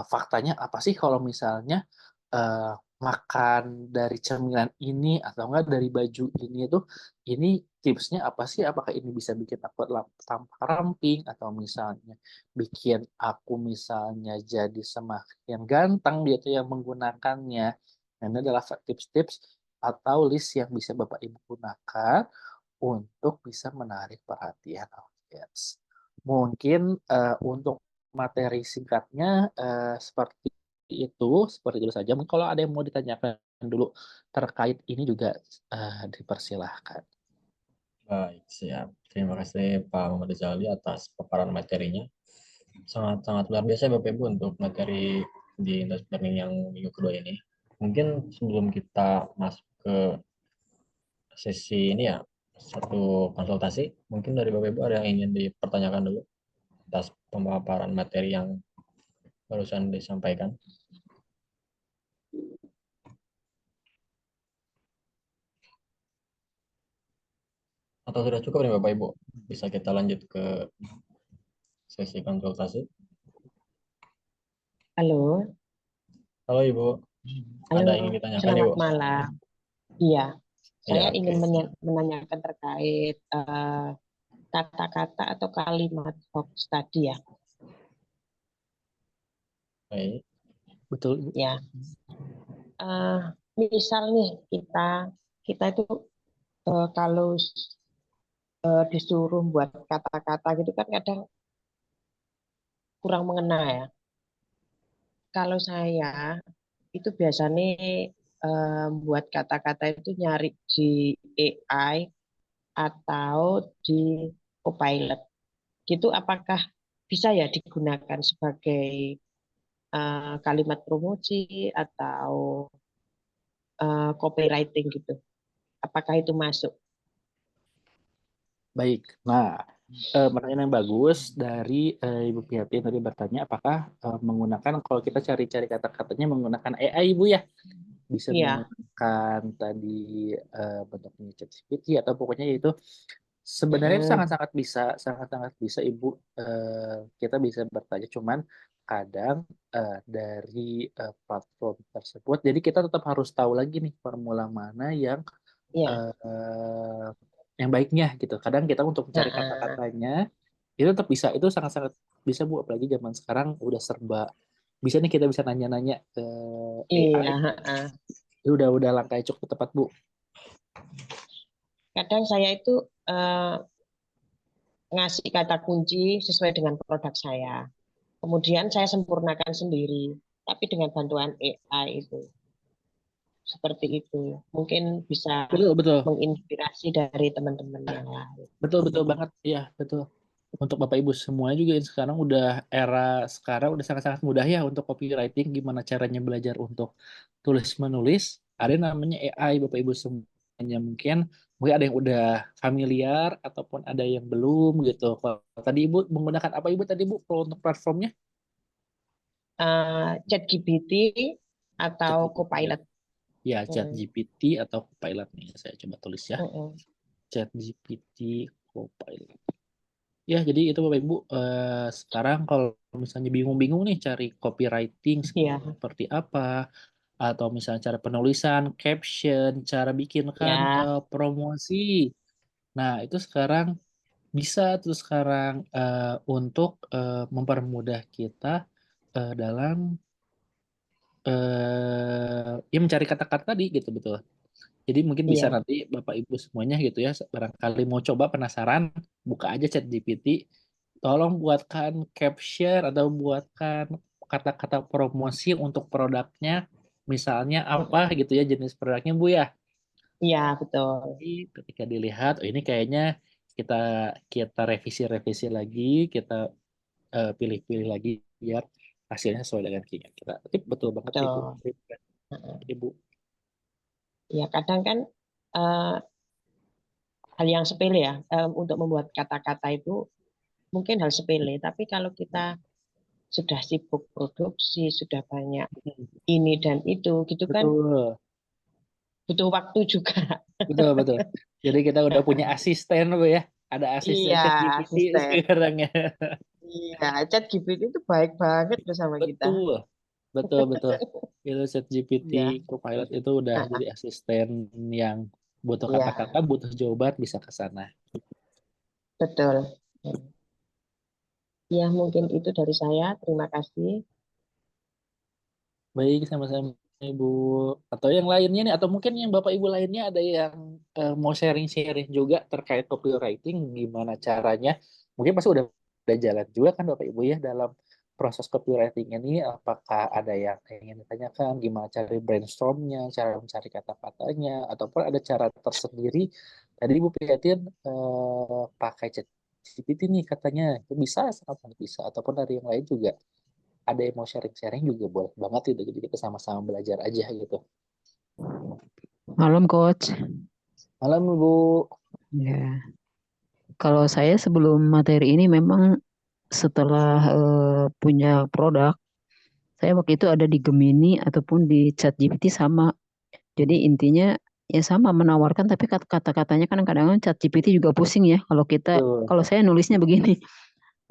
faktanya apa sih kalau misalnya uh, makan dari cemilan ini atau enggak dari baju ini itu ini tipsnya apa sih? Apakah ini bisa bikin aku tampak ramping atau misalnya bikin aku misalnya jadi semakin ganteng gitu yang menggunakannya. Nah, ini adalah tips-tips atau list yang bisa Bapak Ibu gunakan untuk bisa menarik perhatian audiens. Mungkin untuk materi singkatnya seperti itu saja. Mungkin kalau ada yang mau ditanyakan dulu terkait ini juga dipersilahkan. Baik, siap. Terima kasih Pak Muhammad Rizali atas paparan materinya. Sangat-sangat luar biasa Bapak Ibu untuk materi di Intensive Learning yang minggu kedua ini. Mungkin sebelum kita masuk ke sesi ini ya, satu konsultasi, mungkin dari Bapak Ibu ada yang ingin dipertanyakan dulu atas pemaparan materi yang barusan disampaikan. Atau sudah cukup nih Bapak Ibu? Bisa kita lanjut ke sesi konsultasi. Halo, Halo Ibu, halo, ada yang ingin ditanyakan selamat Ibu? malam. Iya, saya Ya, ingin oke. menanyakan terkait kata-kata atau kalimat hoax tadi ya. Baik. Betul. Ya, eh, misal nih kita kita itu kalau disuruh buat kata-kata gitu kan kadang kurang mengena ya. Kalau saya itu biasanya buat kata-kata itu nyari di AI atau di Copilot. Gitu apakah bisa ya digunakan sebagai kalimat promosi atau copywriting gitu? Apakah itu masuk? Baik. Nah, pertanyaan yang bagus dari Ibu Piatin tadi bertanya apakah menggunakan kalau kita cari-cari kata-katanya menggunakan AI Ibu ya? Bisa Iya, menggunakan tadi bentuknya ChatGPT atau pokoknya itu sebenarnya itu mm-mm. sangat-sangat bisa Ibu. Kita bisa bertanya, cuman kadang dari platform tersebut, jadi kita tetap harus tahu lagi nih formula mana Iya, eh, yang baiknya gitu. Kadang kita untuk mencari nah, kata-katanya itu tetap bisa, itu sangat-sangat bisa Bu. Apalagi zaman sekarang udah serba bisa nih, kita bisa nanya-nanya ke AI. iya, heeh. Itu udah langkah yang cukup tepat Bu. Kadang saya itu eh, ngasih kata kunci sesuai dengan produk saya. Kemudian saya sempurnakan sendiri, tapi dengan bantuan AI itu. Seperti itu. Mungkin bisa Betul betul menginspirasi dari teman-teman yang lain. betul betul banget ya, betul. Untuk Bapak Ibu semua juga yang sekarang udah era sekarang udah sangat-sangat mudah ya untuk copywriting, gimana caranya belajar untuk tulis menulis. Ada yang namanya AI Bapak Ibu semuanya, mungkin mungkin ada yang udah familiar ataupun ada yang belum gitu. Kalau tadi Ibu menggunakan apa Ibu tadi Bu kalau untuk platformnya? ChatGPT atau ChatGPT ya. Copilot. Ya, Mm, ChatGPT atau Copilot nih. Saya coba tulis ya. mm, ChatGPT Copilot. Ya, jadi itu Bapak Ibu. Sekarang kalau misalnya bingung-bingung nih cari copywriting ya, seperti apa, atau misalnya cara penulisan, caption, cara bikinkan ya, promosi. Nah, itu sekarang bisa tuh sekarang untuk mempermudah kita dalam ya mencari kata-kata tadi gitu betul. Jadi mungkin bisa iya, nanti Bapak Ibu semuanya gitu ya, barangkali mau coba penasaran, buka aja ChatGPT, tolong buatkan caption atau buatkan kata-kata promosi untuk produknya, misalnya apa mm, gitu ya jenis produknya Bu ya. iya betul. Jadi ketika dilihat, oh ini kayaknya kita kita revisi-revisi lagi, kita pilih-pilih lagi biar hasilnya sesuai dengan keinginan kita. Tapi betul banget Ibu. Betul. Mm, Ibu. ya kadang kan eh, hal yang sepele ya untuk membuat kata-kata itu mungkin hal sepele. Tapi kalau kita sudah sibuk produksi, sudah banyak ini dan itu, gitu kan Betul. butuh waktu juga. Betul, betul. Jadi kita udah punya asisten, Bu ya. Ada asisten Iya, ChatGPT asisten. sekarang ya. Iya, ChatGPT itu baik banget loh sama kita. Betul, betul, betul. Itu ChatGPT Iya, Copilot itu udah ah, jadi asisten yang butuh kata-kata, iya, butuh jawaban, bisa ke sana. betul. Ya, mungkin itu dari saya. Terima kasih. Baik, sama-sama Ibu. Atau yang lainnya nih, atau mungkin yang Bapak Ibu lainnya ada yang mau sharing-sharing juga terkait copywriting, gimana caranya? Mungkin pasti udah jalan juga kan Bapak Ibu ya dalam proses copywriting ini, apakah ada yang ingin ditanyakan, gimana cara brainstormnya, cara mencari kata-katanya, ataupun ada cara tersendiri. Tadi Ibu Prihatin pakai ChatGPT nih katanya, itu bisa, sangat bisa, ataupun dari yang lain juga ada yang mau sharing-sharing juga boleh banget gitu. Jadi kita sama-sama belajar aja gitu. Malam, Coach. Malam Bu. Ya, kalau saya sebelum materi ini memang setelah punya produk, saya waktu itu ada di Gemini ataupun di ChatGPT sama. Jadi intinya ya sama menawarkan, tapi kata-katanya kan kadang-kadang ChatGPT juga pusing ya. Tuh. Kalau saya nulisnya begini,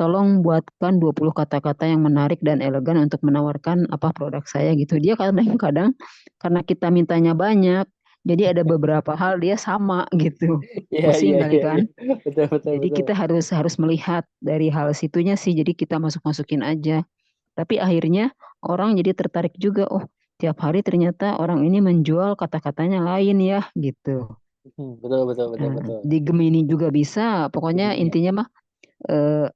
tolong buatkan 20 kata-kata yang menarik dan elegan untuk menawarkan apa produk saya gitu. Dia kadang-kadang karena kita mintanya banyak, jadi ada beberapa hal dia sama gitu. Iya, iya, Pusing kali iya, iya. kan? Betul, betul, Jadi betul. kita harus melihat dari hal situnya sih. Jadi kita masukin aja. Tapi akhirnya orang jadi tertarik juga. Oh, tiap hari ternyata orang ini menjual kata-katanya lain ya gitu. Betul, betul, betul, Nah, betul. di Gemini juga bisa. Pokoknya Begini ya. intinya mah eh,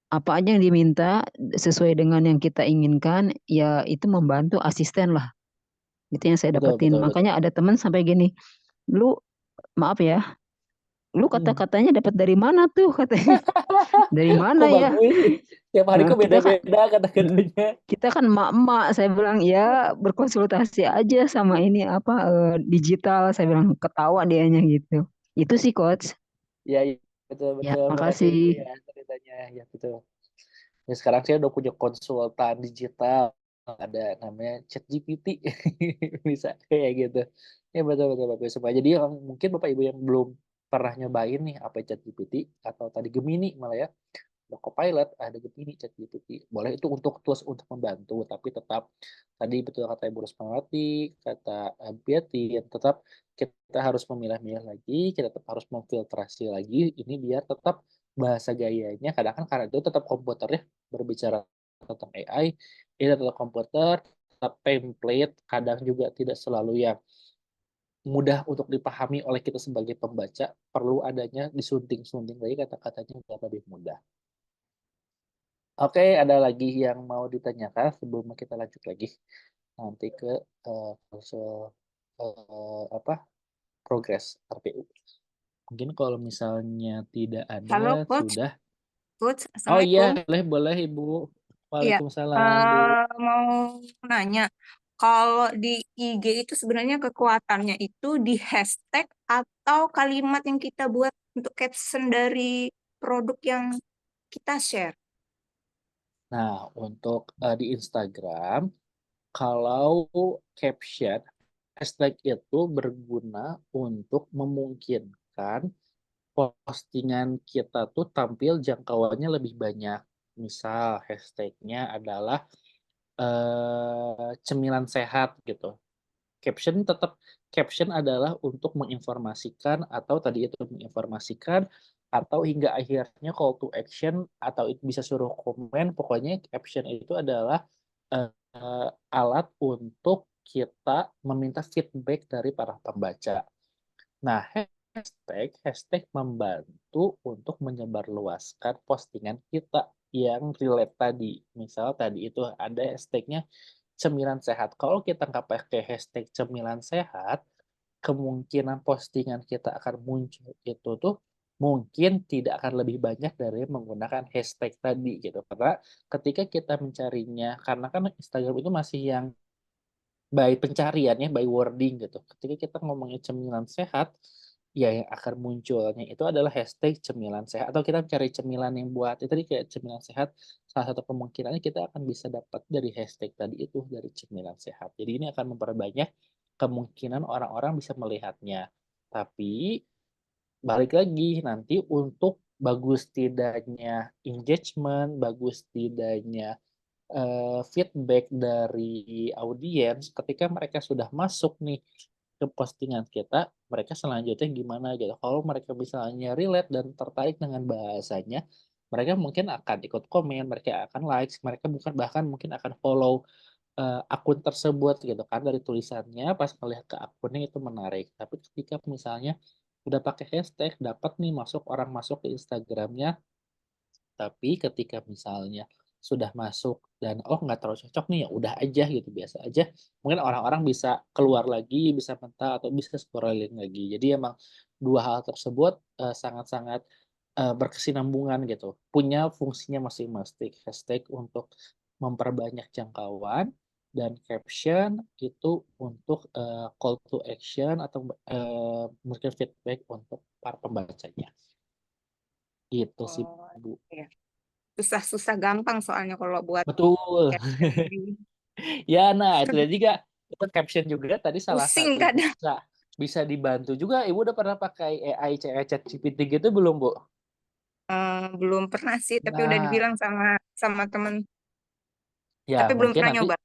apa aja yang diminta sesuai dengan yang kita inginkan, ya itu membantu asisten lah. Itu yang saya Betul, dapetin. betul, betul. Makanya ada teman sampai gini, lu maaf ya, lu Hmm. kata-katanya dapat dari mana tuh katanya? Dari mana Kok ya? bagus sih? Tiap hari kok Kita kan beda-beda kata-katanya. kita kan emak-emak, saya bilang ya berkonsultasi aja sama ini apa digital, saya bilang ketawa dianya gitu. Itu sih coach. Ya, iya, betul, Ya, betul. Makasih Ibu makasih. ya ceritanya. Ya, betul. Ya, sekarang saya udah punya konsultan digital. Ada namanya ChatGPT. Bisa kayak gitu. Ya, betul, betul, Bapak semua. Jadi mungkin Bapak Ibu yang belum pernah nyobain nih apa ChatGPT atau tadi Gemini malah ya, ada Copilot, ada Gemini, ChatGPT. Boleh itu untuk tools untuk membantu, tapi tetap tadi betul kata Ibu Rusmawati, kata Betty, tetap kita harus memilah-milah lagi, kita tetap harus memfiltrasi lagi, ini biar tetap bahasa gayanya, kadang kan karena itu tetap komputer ya, berbicara tentang AI, ini tetap komputer, tetap template, kadang juga tidak selalu yang mudah untuk dipahami oleh kita sebagai pembaca, perlu adanya disunting-sunting lagi kata-katanya biar lebih mudah. Oke, ada lagi yang mau ditanyakan sebelum kita lanjut lagi nanti ke soal apa progres RPU. Mungkin kalau misalnya tidak Halo ada Coach, sudah. Coach, Oh iya, Assalamualaikum. boleh boleh Ibu. Iya, Waalaikumsalam Bu. mau nanya, kalau di IG itu sebenarnya kekuatannya itu di hashtag atau kalimat yang kita buat untuk caption dari produk yang kita share? Nah, untuk di Instagram, kalau caption hashtag itu berguna untuk memungkinkan postingan kita tuh tampil jangkauannya lebih banyak. Misal hashtagnya adalah cemilan sehat gitu. Caption adalah untuk menginformasikan atau tadi itu menginformasikan atau hingga akhirnya call to action atau itu bisa suruh komen. Pokoknya caption itu adalah alat untuk kita meminta feedback dari para pembaca. Nah, hashtag membantu untuk menyebarluaskan postingan kita yang relate tadi. Misal tadi itu ada hashtagnya cemilan sehat. Kalau kita nggak pakai hashtag cemilan sehat, kemungkinan postingan kita akan muncul itu tuh mungkin tidak akan lebih banyak dari menggunakan hashtag tadi gitu. Karena ketika kita mencarinya, karena kan Instagram itu masih yang by pencarian ya, by wording gitu. Ketika kita ngomongin cemilan sehat, ya yang akan munculnya itu adalah hashtag cemilan sehat. Atau kita cari cemilan yang buat, itu tadi kayak cemilan sehat, salah satu kemungkinannya kita akan bisa dapat dari hashtag tadi itu, dari cemilan sehat. Jadi ini akan memperbanyak kemungkinan orang-orang bisa melihatnya. Tapi balik lagi nanti untuk bagus tidaknya engagement, bagus tidaknya feedback dari audiens ketika mereka sudah masuk nih ke postingan kita, mereka selanjutnya gimana gitu. Kalau mereka misalnya relate dan tertarik dengan bahasanya, mereka mungkin akan ikut komen, mereka akan likes, mereka bukan bahkan mungkin akan follow akun tersebut gitu kan dari tulisannya pas melihat ke akunnya itu menarik. Tapi ketika misalnya udah pakai hashtag dapat nih masuk orang masuk ke Instagramnya, tapi ketika misalnya sudah masuk dan oh nggak terlalu cocok nih ya udah aja gitu biasa aja. Mungkin orang-orang bisa keluar lagi, bisa mental atau bisa scrolling lagi. Jadi emang dua hal tersebut sangat-sangat berkesinambungan gitu. Punya fungsinya masing-masing. Hashtag untuk memperbanyak jangkauan dan caption itu untuk call to action atau mungkin feedback untuk para pembacanya. Gitu sih Oh, Bu. iya. Susah-susah gampang soalnya kalau buat Betul. caption ini. Ya, nah itu dia juga itu caption juga tadi salah Pusing satu kadang. bisa bisa dibantu juga. Ibu udah pernah pakai AI chat GPT gitu belum, Bu? Belum pernah sih, tapi udah Nah, dibilang sama sama temen, ya tapi belum mungkin pernah nanti nyoba.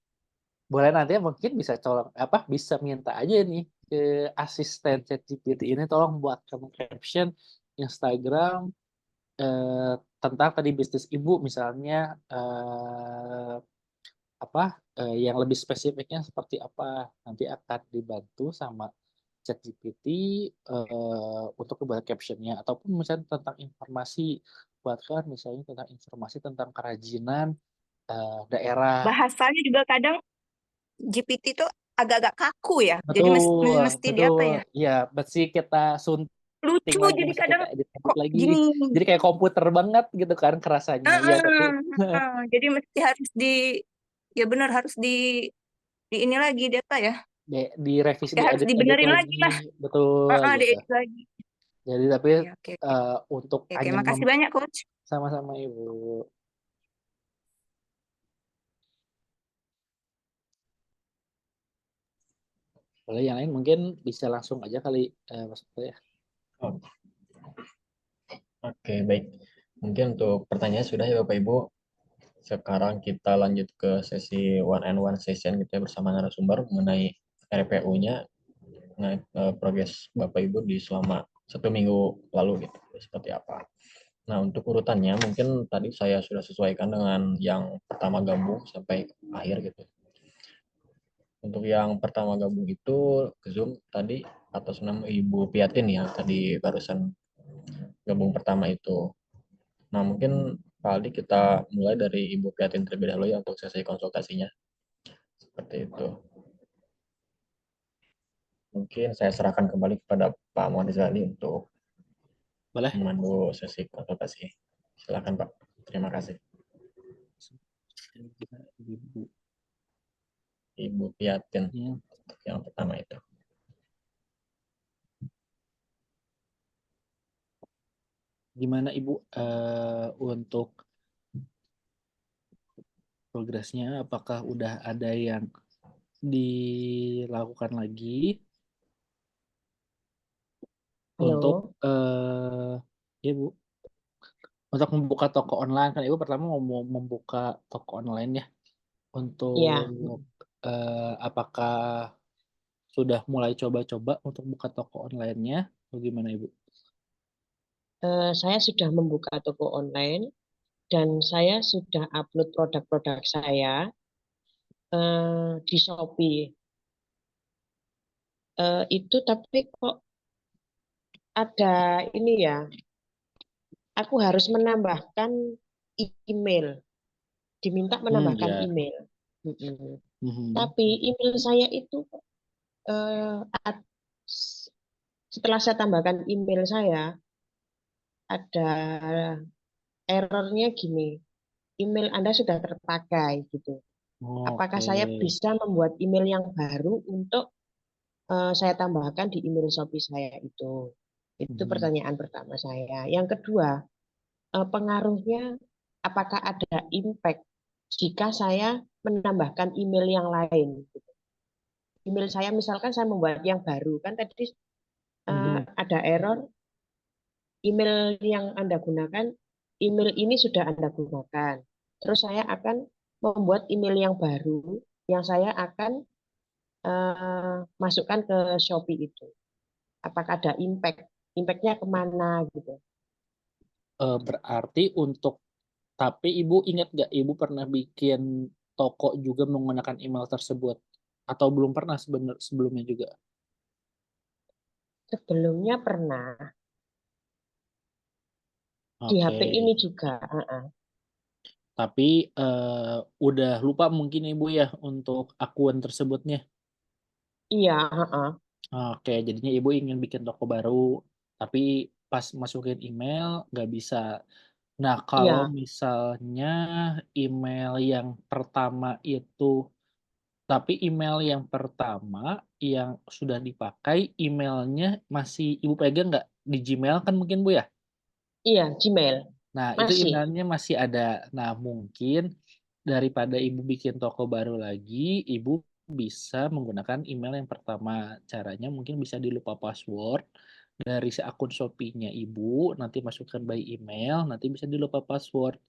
boleh nanti mungkin bisa colok apa bisa minta aja nih ke asisten chat GPT ini tolong buat kamu caption Instagram tentang tadi bisnis ibu misalnya yang lebih spesifiknya seperti apa, nanti akan dibantu sama ChatGPT untuk membuat captionnya, ataupun misalnya tentang informasi, buatkan misalnya tentang informasi tentang kerajinan daerah. Bahasanya juga kadang GPT itu agak-agak kaku ya. Jadi Betul, mesti di apa ya? ya, mesti kita sunting Lucu, lagi, jadi mesti kadang kita edit kok lagi. gini. Jadi kayak komputer banget gitu kan kerasanya. Ya, tapi Jadi mesti harus ya benar harus di ini lagi di apa ya? direvisi, Ya harus diedit-edit dibenerin lagi lagi, lah. betul gitu. Diedit lagi. Jadi tapi Ya, oke, oke. untuk Oke, hanya makasih banyak, Coach. sama-sama Ibu. Boleh yang lain mungkin bisa langsung aja kali Mas Putu ya. Oke, baik. Mungkin untuk pertanyaan sudah ya Bapak Ibu. Sekarang kita lanjut ke sesi one and one session gitu ya bersama narasumber mengenai RPU-nya, mengenai progres Bapak Ibu di selama 1 minggu lalu gitu, seperti apa. Nah, untuk urutannya mungkin tadi saya sudah sesuaikan dengan yang pertama gabung sampai akhir gitu. Untuk yang pertama gabung itu ke Zoom tadi atas nama Ibu Piatin ya, tadi barusan gabung pertama itu. Nah, mungkin Pak Aldi kita mulai dari Ibu Piatin terlebih dahulu ya untuk sesi konsultasinya. Seperti itu. Mungkin saya serahkan kembali kepada Pak Muhammad Rizali untuk Boleh? memandu sesi konsultasi. Silakan Pak. Terima kasih. Ibu. Ibu Piatin Ya. yang pertama itu. Gimana Ibu untuk progresnya? Apakah udah ada yang dilakukan lagi untuk Halo. ya Bu, untuk membuka toko online kan Ibu pertama mau membuka toko online ya. Ya, Untuk apakah sudah mulai coba-coba untuk buka toko online-nya atau gimana Ibu? saya sudah membuka toko online dan saya sudah upload produk-produk saya di Shopee. Itu tapi kok ada ini ya, aku harus menambahkan email, diminta menambahkan Ya. email. Mm-mm. Mhm. Tapi email saya itu setelah saya tambahkan email saya ada errornya gini, email Anda sudah terpakai gitu. Apakah Oke. saya bisa membuat email yang baru untuk saya tambahkan di email Shopee saya itu? Itu Mhm. pertanyaan pertama saya. Yang kedua, pengaruhnya apakah ada impact jika saya menambahkan email yang lain? Email saya misalkan saya membuat yang baru, kan tadi Mhm. ada error, email yang Anda gunakan, email ini sudah Anda gunakan. Terus saya akan membuat email yang baru yang saya akan masukkan ke Shopee itu. Apakah ada impact? Impactnya kemana gitu? Berarti tapi Ibu ingat nggak Ibu pernah bikin toko juga menggunakan email tersebut atau belum pernah sebelumnya juga? Sebelumnya pernah di Oke. HP ini juga. Tapi udah lupa mungkin Ibu ya untuk akun tersebutnya. Iya. Oke, jadinya Ibu ingin bikin toko baru, tapi pas masukin email nggak bisa. Nah, kalau Iya. misalnya email yang pertama itu, tapi email yang pertama yang sudah dipakai, emailnya masih Ibu pegang nggak di Gmail kan mungkin Bu ya? Iya, Gmail. Nah, itu Masih. emailnya masih ada. Nah, mungkin daripada Ibu bikin toko baru lagi, Ibu bisa menggunakan email yang pertama. Caranya mungkin bisa dilupa password dari si akun Shopee-nya Ibu, nanti masukkan by email, nanti bisa dilupa password.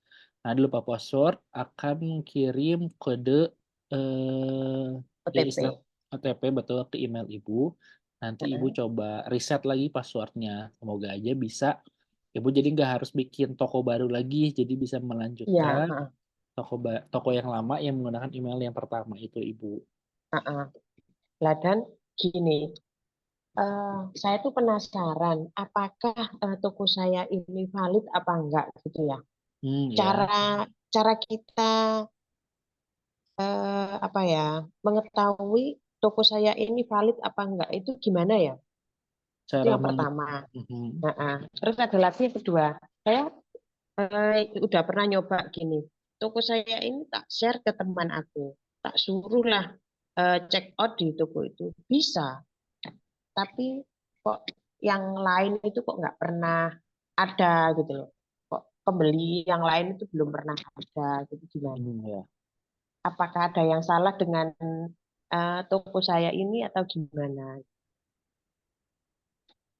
Nah, dilupa password akan kirim kode ya istilah OTP. OTP betul ke email Ibu. Nanti Ibu coba reset lagi passwordnya. Semoga aja bisa Ibu jadi nggak harus bikin toko baru lagi, jadi bisa Iya. melanjutkan toko yang lama yang menggunakan email yang pertama itu, Ibu. Heeh. Lah dan gini, saya tuh penasaran apakah toko saya ini valid apa enggak gitu ya. Ya. Cara cara kita apa ya mengetahui toko saya ini valid apa enggak itu gimana ya? Itu Cara yang pertama. Mhm. Terus ada lagi yang kedua, saya udah pernah nyoba gini. Toko saya ini tak share ke teman aku, tak suruhlah check out di toko itu bisa, tapi kok yang lain itu kok nggak pernah ada gitu loh. Kok pembeli yang lain itu belum pernah ada gitu gimana? Ya. Apakah ada yang salah dengan toko saya ini atau gimana?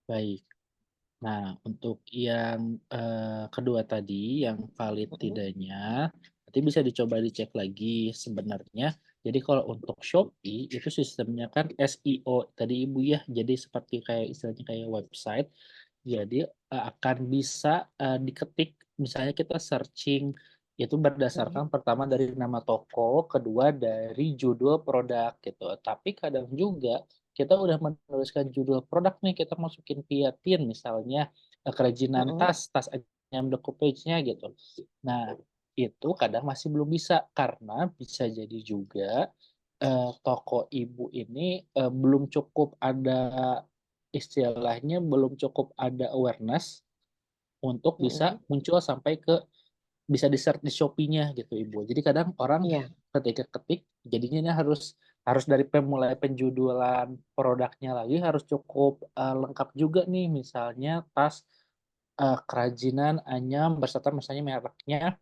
Baik. Nah, untuk yang kedua tadi, yang valid tidaknya, nanti bisa dicoba dicek lagi sebenarnya. Jadi kalau untuk Shopee itu sistemnya kan SEO tadi Ibu ya, jadi seperti kayak istilahnya kayak website. Jadi akan bisa diketik, misalnya kita searching itu berdasarkan pertama dari nama toko, kedua dari judul produk gitu. Tapi kadang juga kita udah menuliskan judul produk nih, kita masukin via pin misalnya kerajinan tas ayam decoupage-nya gitu. Nah, itu kadang masih belum bisa karena bisa jadi juga toko ibu ini belum cukup ada istilahnya belum cukup ada awareness untuk bisa muncul sampai ke bisa di-search di Shopee-nya gitu Ibu. Jadi kadang orang Iya. ketika ketik jadinya ini harus dari mulai penjualan produknya lagi harus cukup lengkap juga nih, misalnya tas kerajinan Anyam beserta misalnya mereknya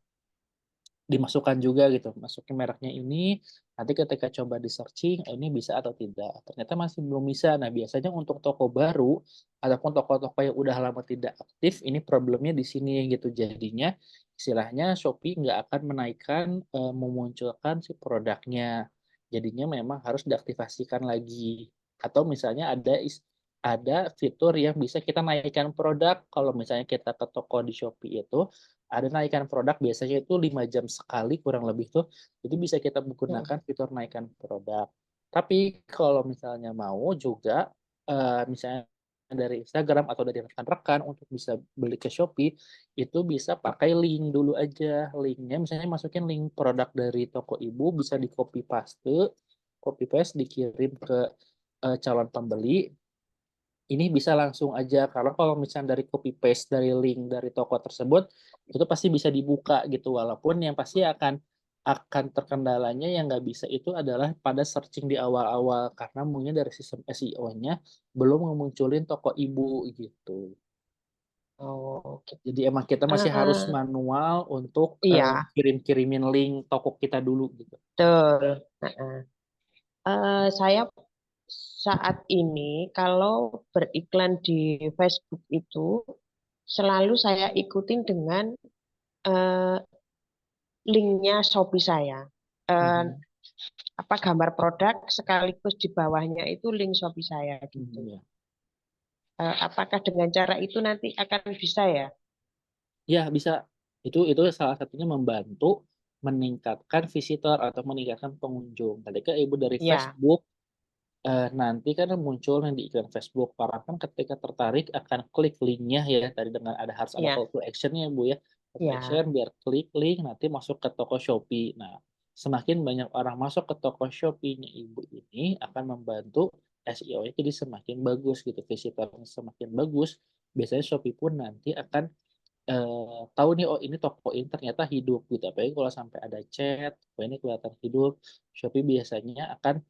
dimasukkan juga gitu, masukin mereknya ini, nanti ketika coba di searching, oh ini bisa atau tidak. Ternyata masih belum bisa. Nah, biasanya untuk toko baru ataupun toko-toko yang udah lama tidak aktif, ini problemnya di sini gitu. Jadinya istilahnya Shopee nggak akan menaikkan, memunculkan si produknya. Jadinya memang harus diaktifasikan lagi. Atau misalnya ada fitur yang bisa kita naikkan produk. Kalau misalnya kita ke toko di Shopee itu, ada naikkan produk biasanya itu 5 jam sekali kurang lebih tuh. Jadi bisa kita menggunakan fitur naikkan produk. Tapi kalau misalnya mau juga misalnya dari Instagram atau dari rekan-rekan untuk bisa beli ke Shopee, itu bisa pakai link dulu aja. Linknya misalnya masukin link produk dari toko ibu, bisa di copy paste, dikirim ke calon pembeli, ini bisa langsung aja karena kalau misalnya dari copy paste dari link dari toko tersebut itu pasti bisa dibuka gitu, walaupun yang pasti akan terkendalanya yang nggak bisa itu adalah pada searching di awal-awal karena mungkin dari sistem SEO-nya belum memunculin toko ibu gitu. Oh, gitu. Jadi emang kita masih harus manual untuk Iya, kirim-kirimin link toko kita dulu gitu. betul. Saya saat ini kalau beriklan di Facebook itu selalu saya ikutin dengan eh, linknya Shopee saya. Eh, apa gambar produk sekaligus di bawahnya itu link Shopee saya gitu. Ya. Apakah dengan cara itu nanti akan bisa ya? Ya, bisa. Itu salah satunya membantu meningkatkan visitor atau meningkatkan pengunjung. Ketika Ibu dari Ya, Facebook, nanti kan muncul di iklan Facebook. Orang kan ketika tertarik akan klik linknya ya. Tadi dengan harus ada ya, call to action-nya Bu ya. Call to action ya, biar klik link nanti masuk ke toko Shopee. Nah, semakin banyak orang masuk ke toko Shopee-nya Ibu ini akan membantu SEO-nya jadi semakin bagus gitu. Visitornya semakin bagus. Biasanya Shopee pun nanti akan tahu nih, oh ini toko ini ternyata hidup gitu. Apalagi kalau sampai ada chat, oh ini kelihatan hidup. Shopee biasanya akan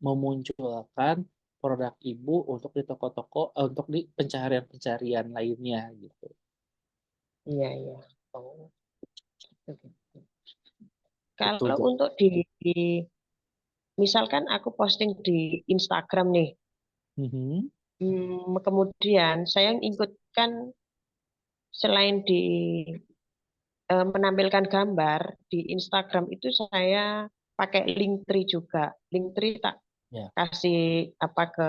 memunculkan produk ibu untuk di toko-toko, untuk di pencarian-pencarian lainnya gitu. iya, iya. Oh, gitu. Itu Kalau untuk misalkan aku posting di Instagram nih, kemudian saya ikutkan selain di menampilkan gambar di Instagram itu saya pakai Linktree juga. Linktree tak ya, kasih apa ke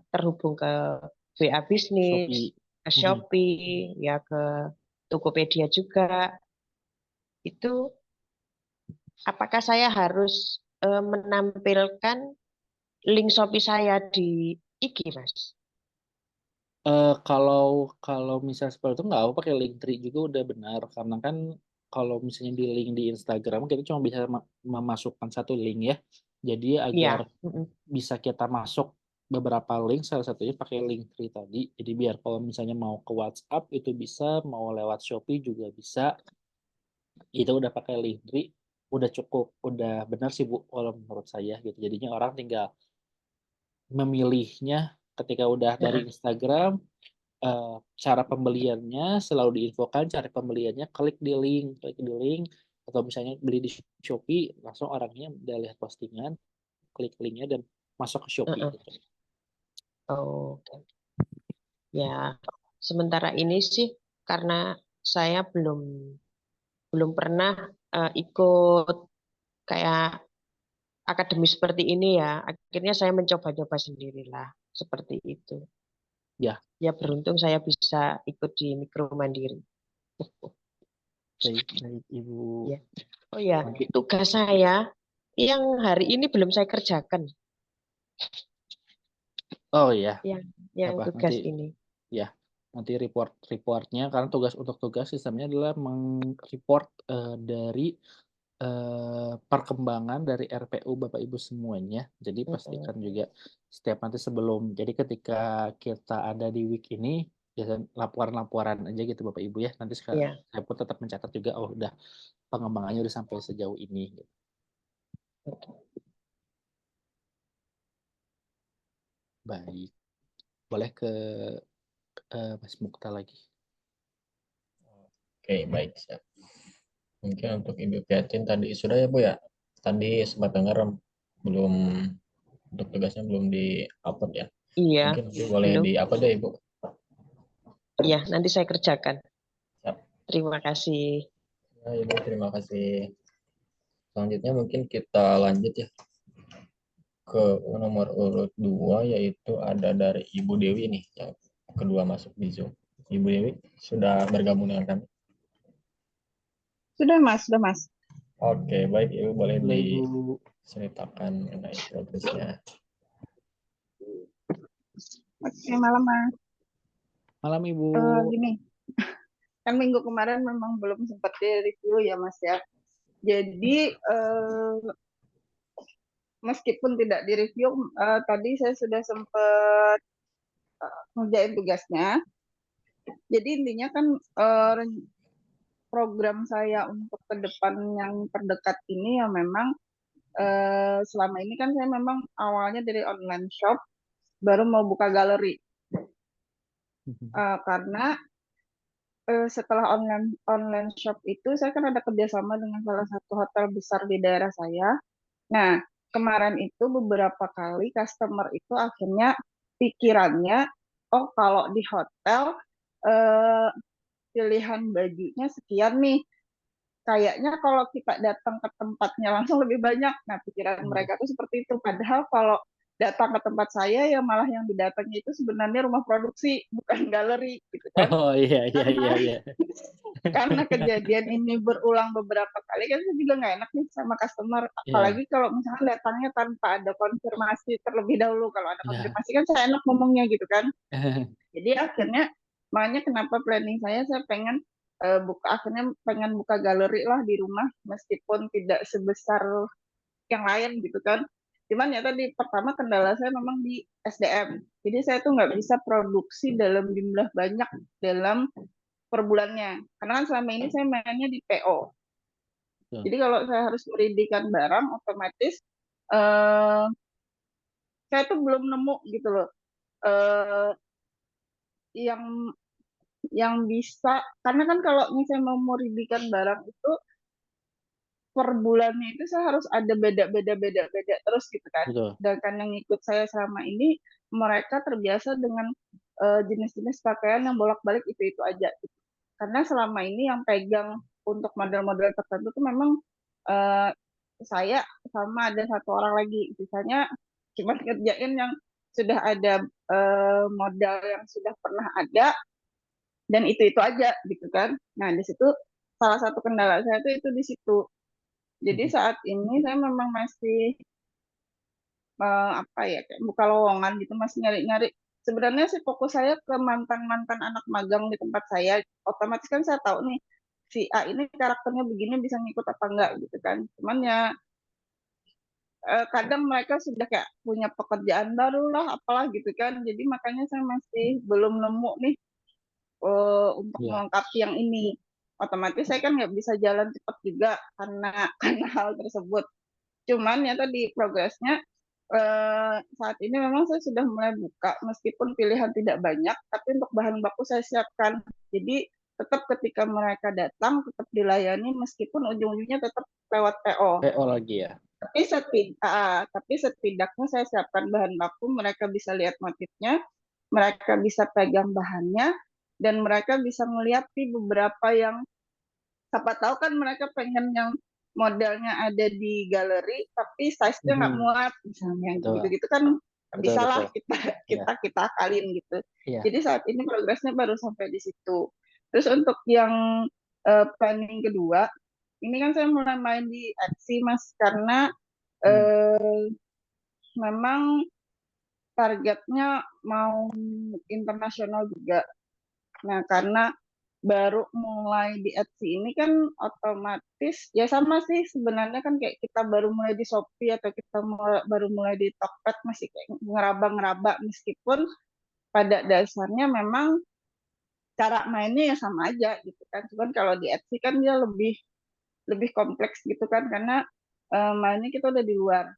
terhubung ke WA bisnis, Shopee. ke Shopee, ya ke Tokopedia juga. Itu apakah saya harus menampilkan link Shopee saya di IG, Mas? Kalau misalnya seperti itu nggak apa pakai Linktree juga udah benar, karena kan kalau misalnya di link di Instagram kita cuma bisa memasukkan satu link ya. Jadi agar Iya. Mm-mm. bisa kita masuk beberapa link, salah satunya pakai Linktree tadi. Jadi biar kalau misalnya mau ke WhatsApp itu bisa, mau lewat Shopee juga bisa. Itu udah pakai Linktree, udah cukup, udah benar sih Bu kalau menurut saya gitu. Jadinya orang tinggal memilihnya ketika udah dari Heeh. Instagram, cara pembeliannya selalu diinfokan cara pembeliannya, klik di link, atau misalnya beli di Shopee, langsung orangnya udah lihat postingan, klik linknya dan masuk ke Shopee Heeh. gitu. Oke. Ya, sementara ini sih karena saya belum pernah ikut kayak akademi seperti ini ya. Akhirnya saya mencoba-coba sendirilah seperti itu. Ya, Ya beruntung saya bisa ikut di Mikro Mandiri. baik, baik Ibu. Ya. Oh ya, Nanti, tugas saya yang hari ini belum saya kerjakan. oh ya, Yang apa tugas nanti ini. ya nanti reportnya karena tugas sistemnya adalah meng-report dari perkembangan dari RPU Bapak Ibu semuanya. Jadi pastikan Mm-mm. juga setiap nanti sebelum. Jadi ketika kita ada di week ini, biasa laporan-laporan aja gitu Bapak Ibu ya. Nanti Ya. saya pun tetap mencatat juga, oh udah pengembangannya udah sampai sejauh ini. Gitu. Baik, boleh ke Mas Mukta lagi. Oke, baik. Siap. Mungkin untuk Ibu Piatin tadi sudah ya Bu ya? Tadi sempat dengar belum untuk tugasnya belum di-upload ya. Iya, Mungkin boleh belum. di-upload ya Ibu. Iya, nanti saya kerjakan. Siap. Terima kasih. Nah, Ibu terima kasih. Selanjutnya mungkin kita lanjut ya ke nomor urut 2 yaitu ada dari Ibu Dewi nih yang kedua masuk di Zoom. Ibu Dewi sudah bergabung dengan kami. Sudah Mas, sudah Mas. Oke, baik Ibu boleh Boleh Ibu. diceritakan mengenai progresnya. Oke, malam Mas. Malam Ibu. Gini, kan minggu kemarin memang belum sempat di-review ya Mas ya. Jadi meskipun tidak di-review, tadi saya sudah sempat ngerjain tugasnya. Jadi intinya kan program saya untuk ke depan yang terdekat ini ya memang selama ini kan saya memang awalnya dari online shop, baru mau buka galeri. Karena setelah online shop itu saya kan ada kerjasama dengan salah satu hotel besar di daerah saya. Nah, kemarin itu beberapa kali customer itu akhirnya pikirannya, oh kalau di hotel eh, pilihan bajunya sekian nih, kayaknya kalau kita datang ke tempatnya langsung lebih banyak. Nah, pikiran mereka tuh seperti itu. Padahal kalau datang ke tempat saya ya malah yang didatangi itu sebenarnya rumah produksi, bukan galeri gitu kan. Oh iya iya Karena iya. karena kejadian ini berulang beberapa kali kan saya juga nggak enak nih sama customer, apalagi kalau misalkan datangnya tanpa ada konfirmasi terlebih dahulu. Kalau ada konfirmasi kan saya enak ngomongnya gitu kan. Jadi akhirnya makanya kenapa planning saya pengen akhirnya pengen buka galeri lah di rumah meskipun tidak sebesar yang lain gitu kan. Cuman ya tadi pertama kendala saya memang di SDM. Jadi saya tuh nggak bisa produksi dalam jumlah banyak dalam per bulannya. Karena kan selama ini saya mainnya di PO. Jadi kalau saya harus meridikan barang, otomatis eh, saya tuh belum nemu gitu loh. Eh, yang bisa, karena kan kalau misalnya mau meridikan barang itu per bulannya itu saya harus ada beda terus gitu kan. Betul. Sedangkan yang ikut saya selama ini mereka terbiasa dengan jenis-jenis pakaian yang bolak-balik itu aja. Gitu. Karena selama ini yang pegang untuk model-model tertentu itu memang uh, saya sama ada satu orang lagi. Misalnya cuma ngerjain yang sudah ada modal yang sudah pernah ada dan itu aja gitu kan. Nah di situ salah satu kendala saya itu di situ. Jadi saat ini saya memang masih apa ya, kayak buka lowongan gitu, masih nyari-nyari. Sebenarnya sih fokus saya ke mantan-mantan anak magang di tempat saya. Otomatis kan saya tahu nih si A ini karakternya begini, bisa ngikut apa enggak gitu kan. Cuman ya kadang mereka sudah kayak punya pekerjaan baru lah, apalah gitu kan. Jadi makanya saya masih belum nemu nih untuk Ya. melengkapi yang ini. Otomatis saya kan nggak bisa jalan cepat juga karena karena hal tersebut. Cuman ya tadi progresnya saat ini memang saya sudah mulai buka, meskipun pilihan tidak banyak, tapi untuk bahan baku saya siapkan. Jadi tetap ketika mereka datang tetap dilayani, meskipun ujung-ujungnya tetap lewat PO. PO lagi ya. Tapi setidaknya saya siapkan bahan baku, mereka bisa lihat motifnya, mereka bisa pegang bahannya, dan mereka bisa melihat di beberapa yang, siapa tahu kan mereka pengen yang modelnya ada di galeri, tapi size-nya nggak muat, misalnya Betul. gitu-gitu kan Betul, bisa lah betul. kita akalin gitu. Iya. Jadi saat ini progresnya baru sampai di situ. Terus untuk yang planning kedua, ini kan saya mulai main di Etsy, Mas, karena memang targetnya mau internasional juga. Nah, karena baru mulai di Etsy ini kan otomatis ya sama sih sebenarnya, kan kayak kita baru mulai di Shopee atau kita baru mulai di Tokped, masih kayak ngeraba-ngeraba, meskipun pada dasarnya memang cara mainnya ya sama aja gitu kan. Cuman kalau di Etsy kan dia lebih lebih kompleks gitu kan, karena mainnya kita udah di luar.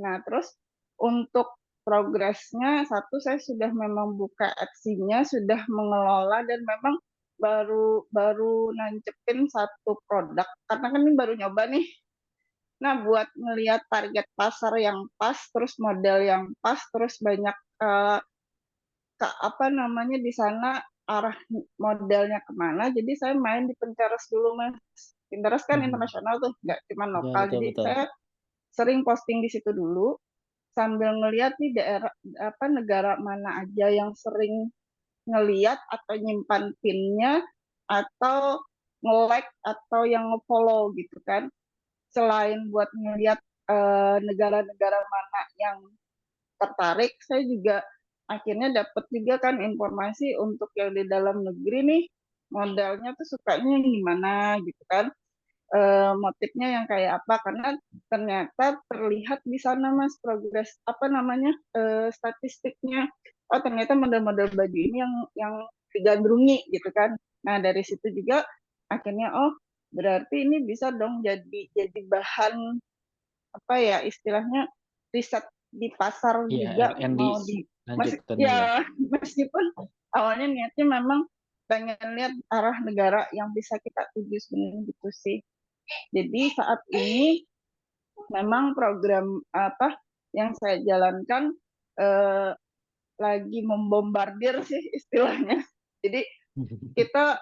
Nah, terus untuk progresnya, satu saya sudah memang buka Etsy-nya, sudah mengelola, dan memang baru baru nancepin satu produk karena kan ini baru nyoba nih. Nah, buat ngelihat target pasar yang pas, terus model yang pas, terus banyak apa namanya di sana arah modelnya kemana. Jadi saya main di Pinterest dulu, Mas. Pinterest kan internasional tuh, nggak cuma Ya, lokal. betul, Jadi betul. saya sering posting di situ dulu, sambil ngelihat nih daerah apa negara mana aja yang sering ngelihat atau nyimpan pinnya atau nge-like atau yang nge-follow gitu kan. Selain buat ngelihat negara-negara mana yang tertarik, saya juga akhirnya dapat juga kan informasi untuk yang di dalam negeri nih, modelnya tuh sukanya yang gimana gitu kan, motifnya yang kayak apa, karena ternyata terlihat di sana, Mas, progres apa namanya statistiknya. Oh, ternyata model-model baju ini yang digandrungi gitu kan. Nah, dari situ juga akhirnya oh berarti ini bisa dong jadi bahan apa ya istilahnya, riset di pasar Iya, juga R&D mau di lanjutan ya meskipun awalnya niatnya memang pengen lihat arah negara yang bisa kita tuju sebenarnya gitu sih. Jadi saat ini memang program apa yang saya jalankan lagi membombardir sih istilahnya. Jadi kita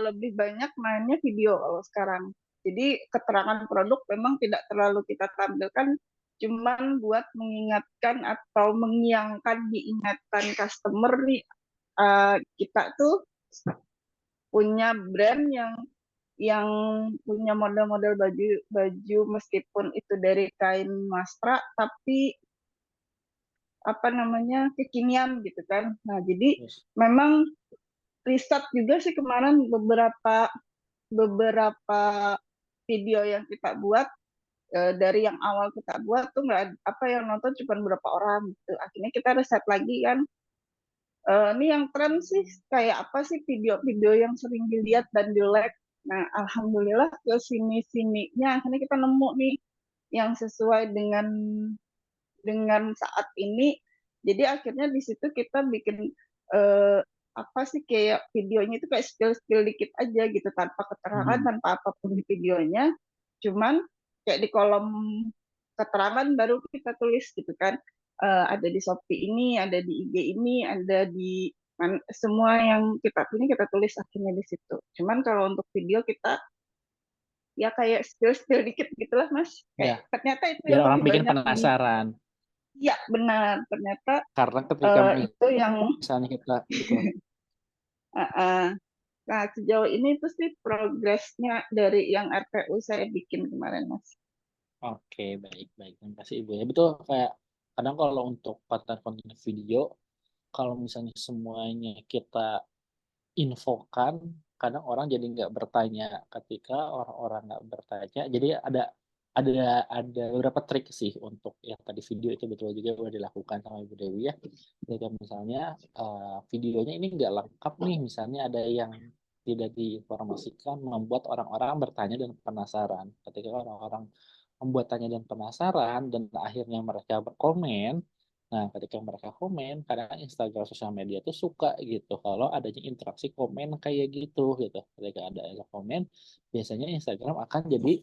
lebih banyak mainnya video kalau sekarang. Jadi keterangan produk memang tidak terlalu kita tampilkan, cuman buat mengingatkan atau mengiangkan diingatan customer nih, kita tuh punya brand yang punya model-model baju meskipun itu dari kain mastra, tapi apa namanya kekinian gitu kan. Nah, jadi memang riset juga sih kemarin beberapa video yang kita buat, dari yang awal kita buat tuh nggak apa yang nonton cuma beberapa orang gitu. Akhirnya kita riset lagi kan, ini yang tren sih kayak apa sih video-video yang sering dilihat dan di like. Nah, alhamdulillah ke sini-sininya akhirnya kita nemu nih yang sesuai dengan saat ini. Jadi akhirnya di situ kita bikin apa sih kayak videonya itu kayak spill dikit aja gitu, tanpa keterangan, tanpa apapun di videonya. Cuman kayak di kolom keterangan baru kita tulis gitu kan. Ada di Shopee ini, ada di IG ini, ada di semua yang kita punya kita tulis akhirnya di situ. Cuman kalau untuk video kita ya kayak spill dikit gitulah, Mas. Kayak ternyata itu biar yang orang lebih bikin banyak penasaran. Iya, benar. Ternyata Karena ketika itu yang misalnya kita gitu. Nah, sejauh ini itu sih progresnya dari yang RPU saya bikin kemarin, Mas. Oke, baik. Terima kasih Ibu ya. Betul, kayak kadang kalau untuk konten-konten video, kalau misalnya semuanya kita infokan, kadang orang jadi nggak bertanya. Ketika orang-orang nggak bertanya, jadi ada beberapa trik sih untuk yang tadi video itu betul juga udah dilakukan sama Ibu Dewi ya. Ketika misalnya videonya ini nggak lengkap nih, misalnya ada yang tidak diinformasikan, membuat orang-orang bertanya dan penasaran. Ketika orang-orang membuat tanya dan penasaran dan akhirnya mereka berkomen. Nah, ketika mereka komen, kadang Instagram sosial media tuh suka gitu kalau adanya interaksi komen kayak gitu. Ketika ada komen, biasanya Instagram akan jadi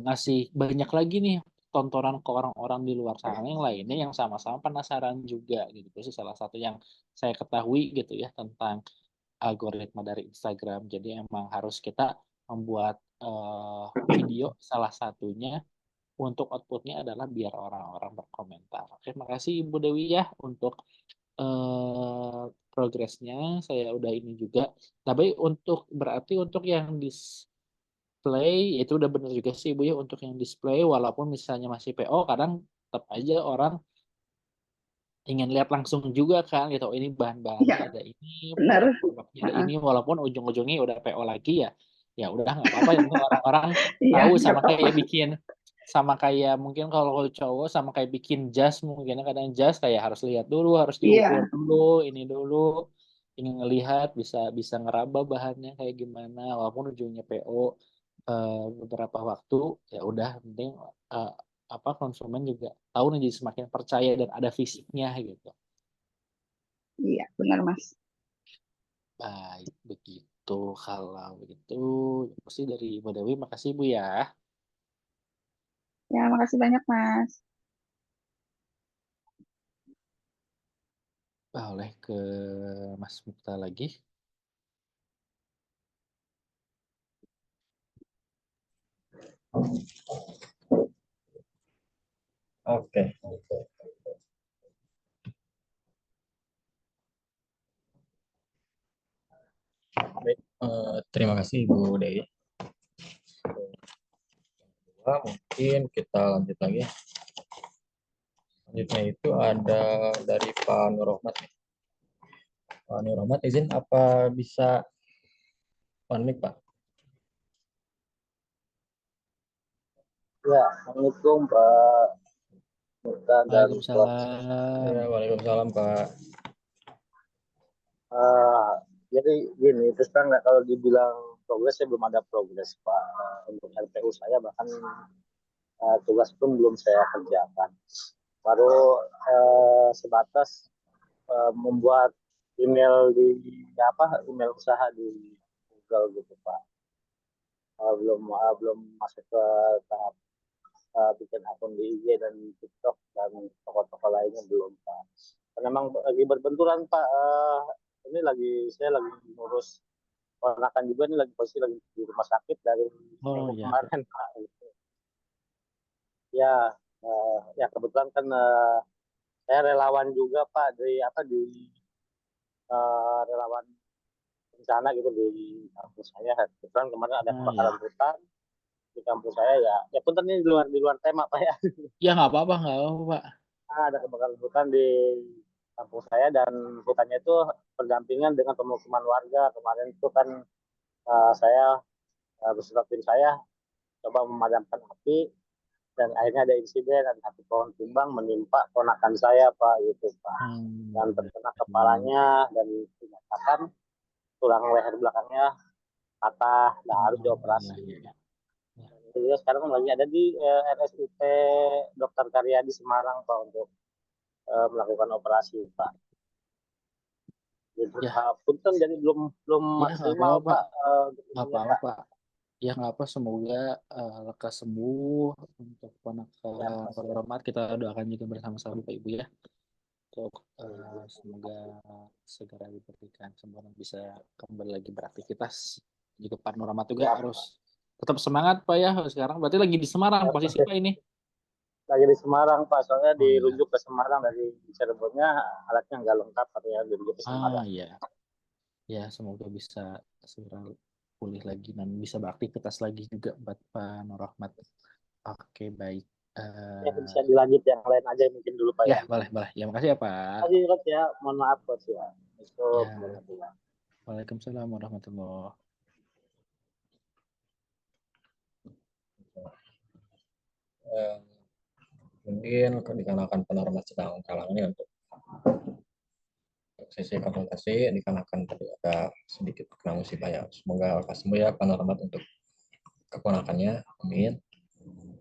ngasih banyak lagi nih tontonan ke orang-orang di luar sana yang lainnya yang sama-sama penasaran juga gitu. Itu salah satu yang saya ketahui gitu ya tentang algoritma dari Instagram. Jadi emang harus kita membuat video salah satunya untuk outputnya adalah biar orang-orang berkomentar. Oke, makasih Ibu Dewi ya untuk progresnya. Saya udah ini juga. Tapi berarti untuk yang display itu udah benar juga sih Ibu ya, untuk yang display walaupun misalnya masih PO kadang tetap aja orang ingin lihat langsung juga kan gitu. Oh, ini bahan-bahannya Iya, ada ini, benar. produk-produknya ada ini, walaupun ujung-ujungnya udah PO lagi ya. Ya udah nggak apa-apa, yang penting orang-orang Iya, tahu nggak apa-apa. sama kayak mungkin kalau cowok sama kayak bikin jas, mungkin kadang jas kayak harus lihat dulu, harus diukur Iya, dulu, ini dulu, ingin ngelihat bisa bisa ngeraba bahannya kayak gimana, walaupun ujungnya PO beberapa waktu ya udah penting eh, apa konsumen juga tahu nih, jadi semakin percaya dan ada fisiknya gitu. iya, benar Mas. Baik, begitu. Kalau begitu, pasti dari Ibu Dewi, makasih Bu ya. Ya, makasih banyak Mas. Boleh ke Mas Mukta lagi. Oke. Baik, terima kasih Ibu Dewi. Mungkin kita lanjut lagi. Selanjutnya itu ada dari Pak Nur Rahmat. Pak Nur Rahmat, izin apa bisa panik Pak? Ya, Assalamualaikum Pak Muta dan Prof. Waalaikumsalam. Ya, Waalaikumsalam Pak. Eh, jadi gini, terus terang nggak, kalau dibilang progres, saya belum ada progres Pak. Untuk RPU saya bahkan tugas pun belum saya kerjakan. Baru sebatas membuat email usaha di Google gitu Pak. Belum masuk ke tahap bikin akun di IG dan TikTok dan toko-toko lainnya belum Pak. Karena memang lagi berbenturan Pak. Saya lagi ngurus ponakan juga, ini lagi posisi lagi di rumah sakit dari Oh minggu ya. kemarin Pak. Ya, ya kebetulan kan saya relawan juga Pak relawan bencana gitu di kampus saya. Kebetulan kemarin ada kebakaran Ya. hutan di kampus saya ya. Ya punten ini di luar tema Pak ya. Ya nggak apa-apa Pak. Ada kebakaran hutan di kampus saya dan hutannya itu berdampingan dengan pemukiman warga. Kemarin itu kan saya beserta tim saya coba memadamkan api dan akhirnya ada insiden, ada satu pohon tumbang menimpa ponakan saya Pak gitu Pak, dan terkena kepalanya dan dinyatakan tulang leher belakangnya patah dan harus dioperasi. Ya. Jadi sekarang lagi ada di RSUP Dr. Karya di Semarang Pak untuk melakukan operasi Pak. Gitu. Ya. Punten jadi belum Ya maksimal nggak apa-apa Pak. Nggak apa-apa Pak. Ya nggak apa, semoga lekas sembuh untuk ponakan Pak Rahmat. Kita doakan juga bersama-sama Pak Ibu ya. Untuk semoga segera diberikan sembuhan, bisa kembali lagi beraktivitas. Juga Pak Nur Rahmat juga harus tetap semangat Pak ya. Sekarang berarti lagi di Semarang posisi Pak ini. Lagi di Semarang Pak, soalnya Oh iya. dirujuk ke Semarang dari Cirebonnya, alatnya nggak lengkap katanya, dirujuk ke Semarang. Iya. Ya semoga bisa segera pulih lagi dan bisa beraktivitas lagi juga buat Pak Nur Rahmat. Oke, baik. Ya, bisa dilanjut yang lain aja mungkin dulu Pak ya. Ya, boleh. Ya, makasih ya, Pak. Terima kasih Coach ya. Mohon maaf Coach ya. Assalamualaikum Ya. warahmatullahi Waalaikumsalam warahmatullahi. Eh, Mungkin dikarenakan penormat sedang kalangan ini untuk sesi konsultasi dikarenakan tadi ada sedikit kurang musibah ya. Semoga lekas sembuh ya penormat untuk keponakannya. Amin.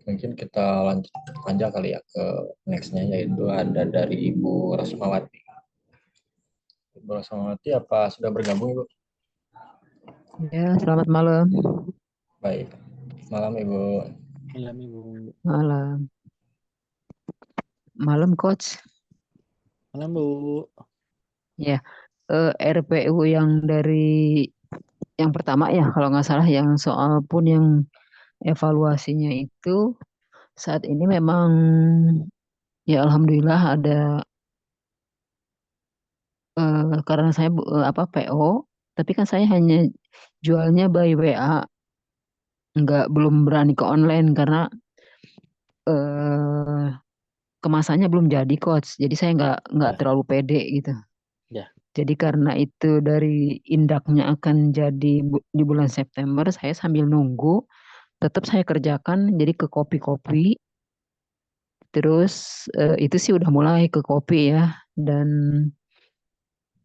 Mungkin kita lanjut aja kali ya ke nextnya, yaitu ada dari Ibu Rosmawati. Ibu Rosmawati apa sudah bergabung Ibu? Ya, selamat malam. Baik, malam Ibu. Malam, Ibu. Malam. Malam, Coach. Malam, Bu. Ya, RPU yang dari yang pertama ya, kalau nggak salah yang soal pun yang evaluasinya itu saat ini memang ya alhamdulillah ada karena saya apa PO, tapi kan saya hanya jualnya by WA, nggak belum berani ke online karena eh, kemasannya belum jadi Coach. Jadi saya nggak Ya. terlalu pede gitu. Ya. Jadi karena itu dari indaknya akan jadi di bulan September, saya sambil nunggu, tetap saya kerjakan jadi ke kopi-kopi. Terus itu sih udah mulai ke kopi ya, dan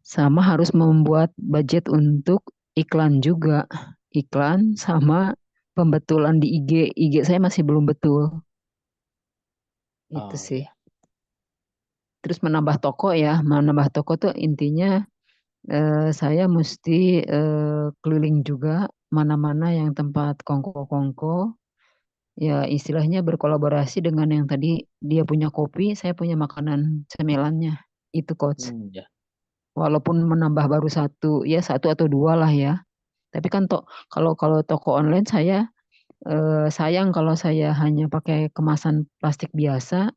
sama harus membuat budget untuk iklan juga. Iklan sama pembetulan di IG. IG saya masih belum betul. Itu Oh, sih. ya. Terus menambah toko ya, menambah toko tuh intinya saya mesti keliling juga mana-mana yang tempat kongko-kongko. Ya istilahnya berkolaborasi dengan yang tadi dia punya kopi, saya punya makanan cemilannya. Itu Coach. Ya. Walaupun menambah baru satu, ya satu atau dua lah ya. Tapi kan kalau kalau toko online saya sayang kalau saya hanya pakai kemasan plastik biasa,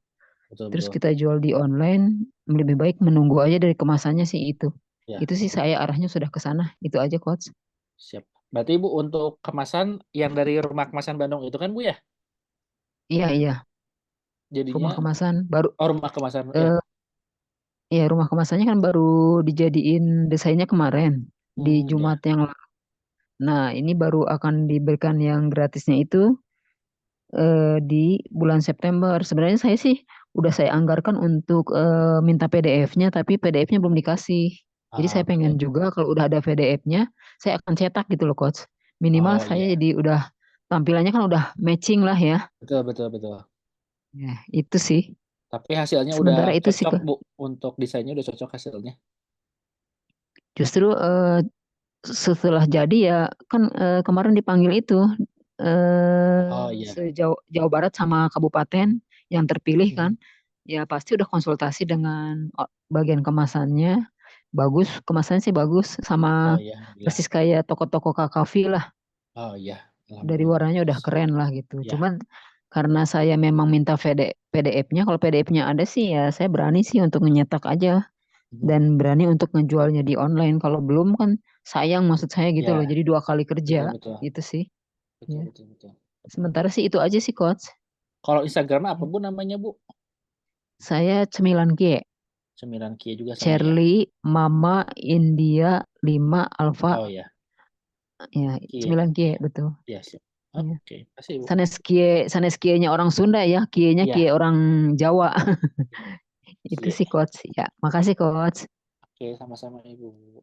Betul, terus betul. kita jual di online, lebih baik menunggu aja dari kemasannya sih itu. Ya. Itu sih saya arahnya sudah ke sana. Itu aja Coach. Siap. Berarti Bu untuk kemasan yang dari rumah kemasan Bandung itu kan Bu ya? Iya, iya. Jadinya Rumah kemasan baru rumah kemasan ya. eh ya rumah kemasannya kan baru dijadiin desainnya kemarin di Ya. Jumat yang lalu. Nah, ini baru akan diberikan yang gratisnya itu di bulan September. Sebenarnya saya sih udah saya anggarkan untuk minta PDF-nya, tapi PDF-nya belum dikasih. Jadi saya Oke. pengen juga kalau udah ada PDF-nya, saya akan cetak gitu loh, Coach. Minimal Oh saya iya. jadi udah tampilannya kan udah matching lah ya. Betul, betul, betul. Ya, itu sih. Tapi hasilnya udah Sementara itu sih, cocok Bu. Untuk desainnya udah cocok hasilnya. justru setelah jadi ya kan kemarin dipanggil itu Oh iya. sejauh Jawa Barat sama kabupaten yang terpilih kan, Mhm. ya pasti udah konsultasi dengan bagian kemasannya. Bagus, kemasannya sih bagus Oh sama iya, alhamdulillah. persis kayak toko-toko KKV lah. Oh iya, Dari alhamdulillah. warnanya udah keren lah gitu. Ya. Cuman karena saya memang minta PDF-nya, kalau PDF-nya ada sih ya saya berani sih untuk nyetak aja Mhm. dan berani untuk ngejualnya di online. Kalau belum kan sayang maksud saya gitu loh. Ya, Jadi dua kali kerja betul, betul. gitu sih. Betul, Ya. betul, betul. Sementara sih itu aja sih Coach. Kalau Instagramnya apa Bu namanya Bu? Saya Cemilan Kie. 9Q juga sama ya. Charlie, Mama, India, 5, Alfa. Oh ya, Ya, Q. 9 Kie betul. Ya, siap. Ya. Oke, kasih Bu. Sanes Kie-nya orang Sunda ya, Kie-nya Ya, Kie orang Jawa. Itu siap. sih Coach. Ya, makasih Coach. Oke, sama-sama Ibu.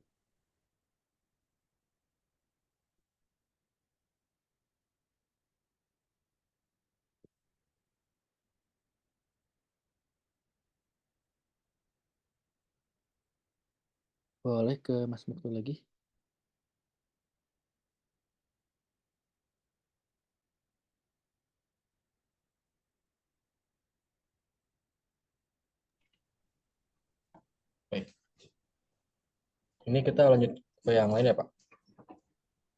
Boleh ke Mas Mukti lagi? Baik. Ini kita lanjut ke yang lain ya Pak?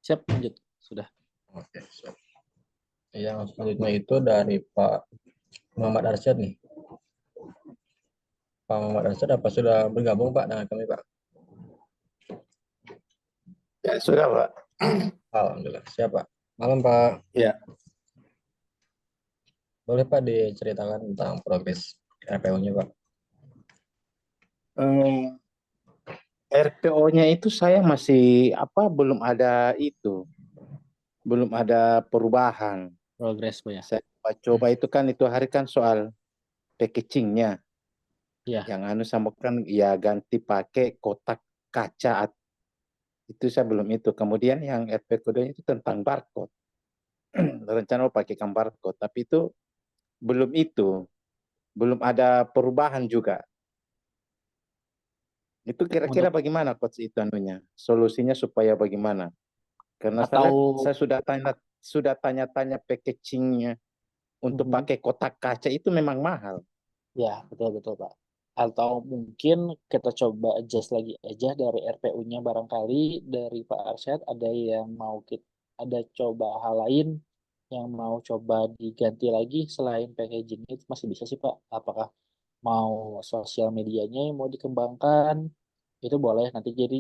Siap, lanjut. Sudah. Oke, siap. Yang selanjutnya itu dari Pak Muhammad Arsyad nih. Pak Muhammad Arsyad apa sudah bergabung Pak dengan kami Pak? Ya, sudah Pak. Alhamdulillah. Siap Pak. Malam Pak. Ya. Boleh Pak diceritakan tentang progres RPU-nya Pak? Eh, RPO-nya itu saya masih belum ada belum ada perubahan. Progres Pak ya. Saya coba itu kan itu hari kan soal packagingnya, Ya. yang sama kan ya ganti pakai kotak kaca, itu saya belum itu. Kemudian yang RP kodenya itu tentang barcode, rencana mau pakaikan barcode, tapi itu belum ada perubahan juga. Itu kira-kira Untuk bagaimana coach itu solusinya supaya bagaimana? Karena atau saya sudah tanya-tanya packagingnya untuk Mhm. pakai kotak kaca itu memang mahal. Ya, betul Pak. Atau mungkin kita coba adjust lagi aja dari RPU-nya, barangkali dari Pak Arsyad ada coba hal lain yang mau coba diganti lagi selain packaging itu masih bisa sih Pak. Apakah mau sosial medianya yang mau dikembangkan? Itu boleh,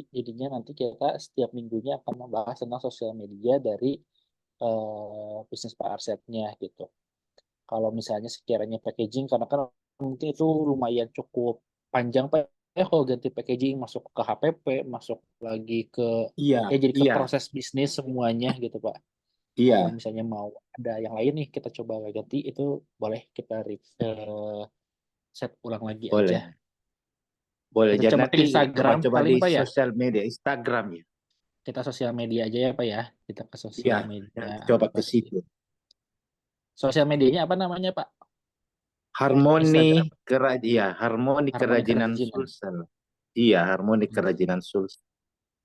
jadinya nanti kita setiap minggunya akan membahas tentang sosial media dari bisnis Pak Arsyadnya gitu. Kalau misalnya sekiranya packaging, karena kan mungkin itu lumayan cukup panjang Pak kalau ganti packaging, masuk ke HPP, masuk lagi ke Iya, jadi ke iya, proses bisnis semuanya gitu Pak. Kalau iya, misalnya mau ada yang lain nih kita coba ganti, itu boleh kita set ulang lagi aja. boleh. Boleh. Kita Jadi coba ke nanti Instagram coba-coba paling di Pak ya. sosial media, Instagram ya. Kita sosial media aja ya Pak ya. Kita ke Iya, sosial media nanti coba apa ke sih? situ. Sosial medianya apa namanya Pak? Instagram Harmoni Harmoni Kerajinan Kerajinan. Sulsel. Iya, Harmoni Kerajinan Sulsel.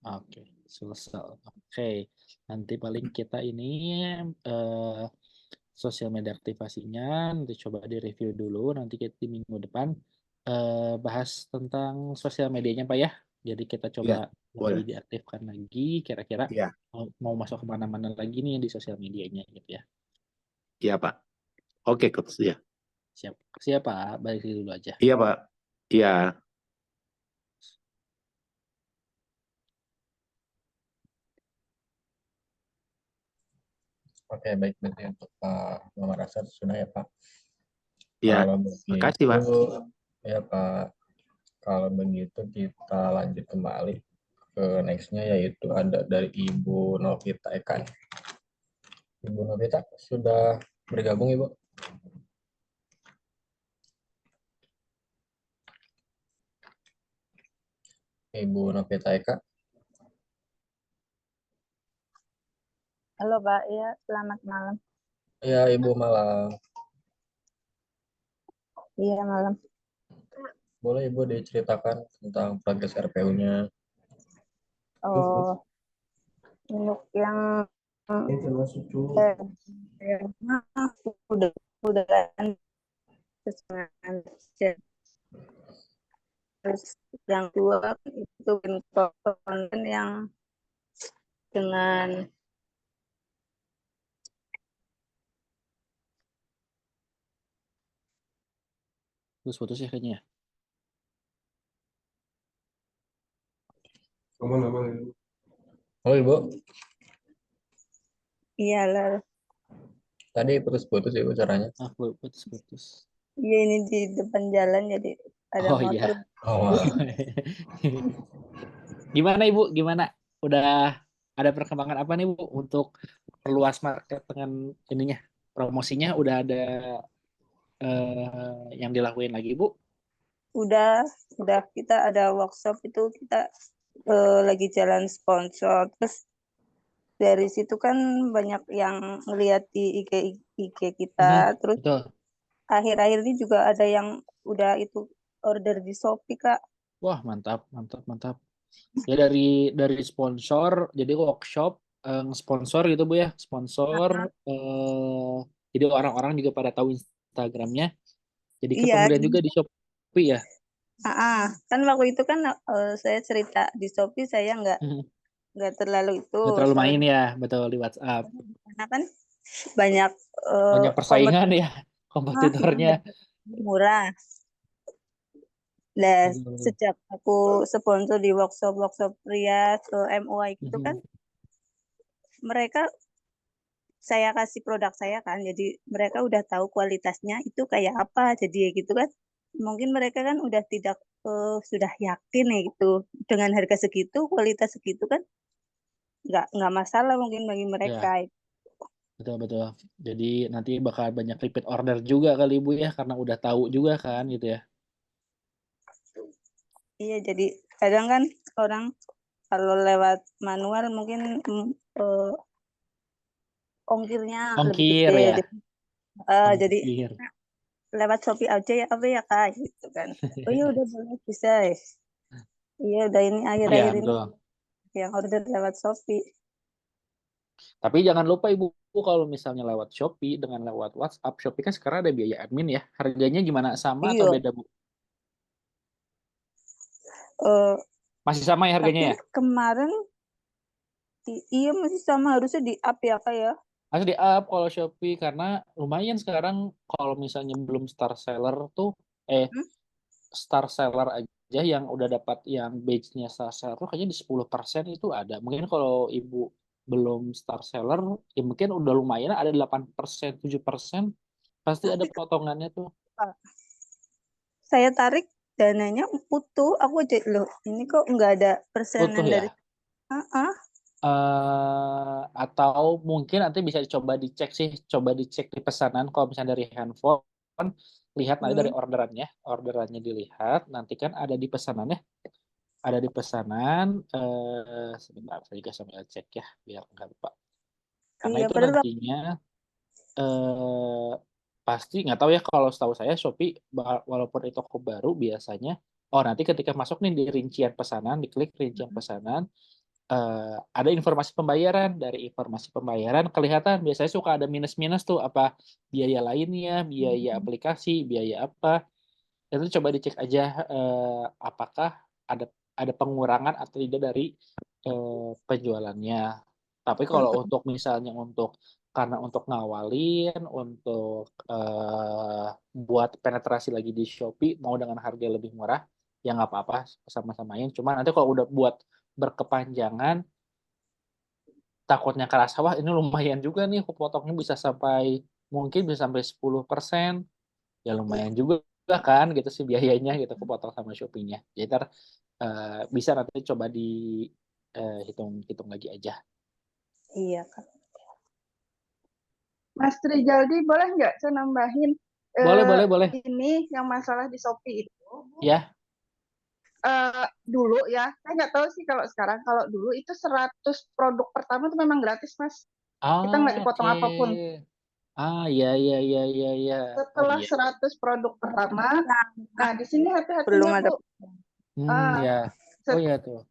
Oke, selesai. Oke, nanti paling kita ini eh, sosial media aktivasinya nanti coba di-review dulu. Nanti kita di minggu depan bahas tentang sosial medianya Pak ya. Jadi kita coba Iya, lebih boleh. diaktifkan lagi. Kira-kira Iya, mau masuk kemana-mana lagi nih di sosial medianya gitu ya. iya Pak. Oke, coach. Iya, Siap, siap Pak. Balik dulu aja. iya Pak. Iya. Oke, baik berarti untuk Pak Muhammad Asad sudah ya Pak. Iya. Kalau Makasih begitu Pak. ya Pak, kalau begitu kita lanjut kembali ke nextnya, yaitu ada dari Ibu Novita Eka. Ibu Novita sudah bergabung Ibu? Ibu Novita Eka. Halo Pak, ya selamat malam. Ya Ibu malam. Iya malam. Boleh Ibu diceritakan tentang progres RPU-nya? Oh, untuk yang udah kesenangan. Terus yang dua itu bentuk konten yang dengan Putus ya kayaknya. Oh Ibu, iyalah. tadi putus-putus Ibu caranya. Putus. Iya ini di depan jalan jadi ada Oh motor. iya. Oh, Gimana Ibu? Gimana? Udah ada perkembangan apa nih Bu untuk perluas market dengan ininya? Promosinya udah ada yang dilakuin lagi Bu? Udah kita ada workshop itu kita lagi jalan sponsor. Terus dari situ kan banyak yang ngeliat di IG kita. Terus Betul. akhir-akhir ini juga ada yang udah itu order di Shopee Kak. Wah, mantap. Ya dari sponsor, jadi workshop sponsor gitu Bu ya, sponsor jadi orang-orang juga pada tahu Instagramnya. Jadi ke Iya, pembelian juga di Shopee ya. kan waktu itu kan saya cerita di Shopee saya nggak terlalu itu Nggak terlalu main soalnya ya, betul di WhatsApp. karena kan banyak Banyak persaingan ya, kompetitornya. murah. Nah, Betul. sejak aku sponsor di workshop pria ke MUI gitu kan, mereka saya kasih produk saya kan, jadi mereka udah tahu kualitasnya itu kayak apa, jadi gitu kan. Mungkin mereka kan udah tidak sudah yakin ya gitu dengan harga segitu, kualitas segitu kan nggak masalah mungkin bagi Ya, mereka. betul. Jadi nanti bakal banyak repeat order juga kali Ibu ya, karena udah tahu juga kan gitu ya. Iya, jadi kadang kan orang kalau lewat manual mungkin ongkirnya lebih Ongkir gede. ya, Jadi ongkir. lewat Shopee aja ya apa ya Kak gitu kan. Oh iya udah boleh bisa ya. Iya udah ini Iya, akhir-akhir ini betul. yang order lewat Shopee. Tapi jangan lupa Ibu, kalau misalnya lewat Shopee dengan lewat WhatsApp, Shopee kan sekarang ada biaya admin ya. Harganya gimana? Sama atau Iya. beda, Bu? Masih sama ya harganya ya? Kemarin iya masih sama, harusnya di up ya Kak ya. Harus di up kalau Shopee karena lumayan sekarang kalau misalnya belum star seller tuh star seller aja yang udah dapat yang badge-nya star seller tuh kayaknya di 10% itu ada. Mungkin kalau Ibu belum star seller ya mungkin udah lumayan ada 8%, 7%. Pasti ada potongannya tuh. Saya tarik dananya utuh, aku aja loh ini kok nggak ada persenan Utuh dari ya? Atau mungkin nanti bisa coba dicek di pesanan kalau misalnya dari handphone lihat nanti dari orderannya dilihat nanti kan ada di pesanannya sebentar saya juga sambil cek ya biar nggak lupa karena Iya, itu nantinya pasti nggak tahu ya kalau setahu saya Shopee walaupun itu toko baru biasanya nanti ketika masuk nih di rincian pesanan diklik rincian pesanan ada informasi pembayaran. Dari informasi pembayaran kelihatan biasanya suka ada minus-minus tuh apa biaya lainnya, biaya aplikasi, biaya apa. Itu coba dicek aja apakah ada pengurangan atau tidak dari penjualannya. Tapi kalau untuk misalnya karena untuk ngawalin, untuk buat penetrasi lagi di Shopee mau dengan harga lebih murah, ya nggak apa-apa sama-samain. Cuma nanti kalau udah buat berkepanjangan takutnya kerasa wah ini lumayan juga nih aku potongnya mungkin bisa sampai 10%. Ya lumayan juga kan gitu sih biayanya gitu aku potong sama Shopee-nya. Jadi bisa nanti coba hitung lagi aja. Iya Kak. Mas Trijaldi boleh nggak saya nambahin boleh ini yang masalah di Shopee itu ya dulu ya saya nggak tahu sih kalau sekarang. Kalau dulu itu 100 produk pertama itu memang gratis Mas, kita nggak dipotong apapun. Iya. Setelah 100 produk pertama, nah di sini hati-hatinya Bu. Ya. Iya tuh.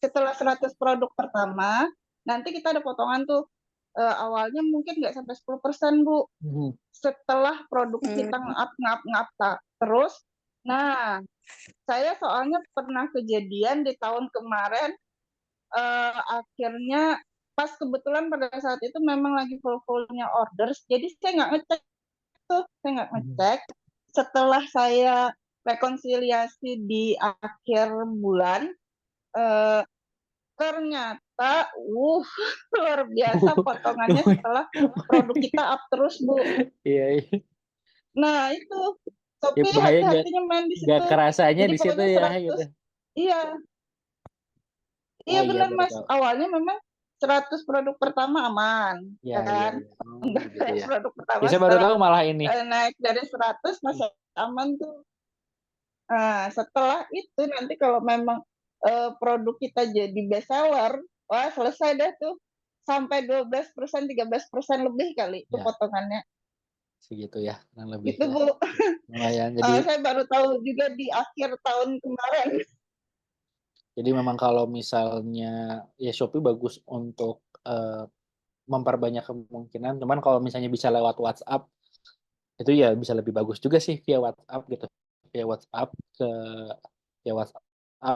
Setelah 100 produk pertama, nanti kita ada potongan tuh. Awalnya mungkin nggak sampai 10% Bu. Setelah produk kita nge-up terus. Nah, saya soalnya pernah kejadian di tahun kemarin, akhirnya pas kebetulan pada saat itu memang lagi full-fullnya orders, jadi saya nggak ngecek. Setelah saya rekonsiliasi di akhir bulan, ternyata luar biasa potongannya setelah produk kita up terus Bu. Iya. Nah itu Shopee bahaya hati-hatinya main di situ. Nggak kerasanya jadi di situ ya 100, gitu. Iya benar Mas. Awalnya memang 100 produk pertama aman, kan? Gitu ya. Produk pertama Saya baru tahu malah ini. naik dari 100 masih aman tuh. Nah, setelah itu nanti kalau memang produk kita jadi best seller, wah selesai deh tuh. Sampai 12%, 13% lebih kali itu potongannya. Segitu ya, kurang lebih. Itu Bu. Lumayan. Jadi saya baru tahu juga di akhir tahun kemarin. Jadi memang kalau misalnya ya Shopee bagus untuk memperbanyak kemungkinan. Cuman kalau misalnya bisa lewat WhatsApp itu ya bisa lebih bagus juga sih via WhatsApp gitu. Via WhatsApp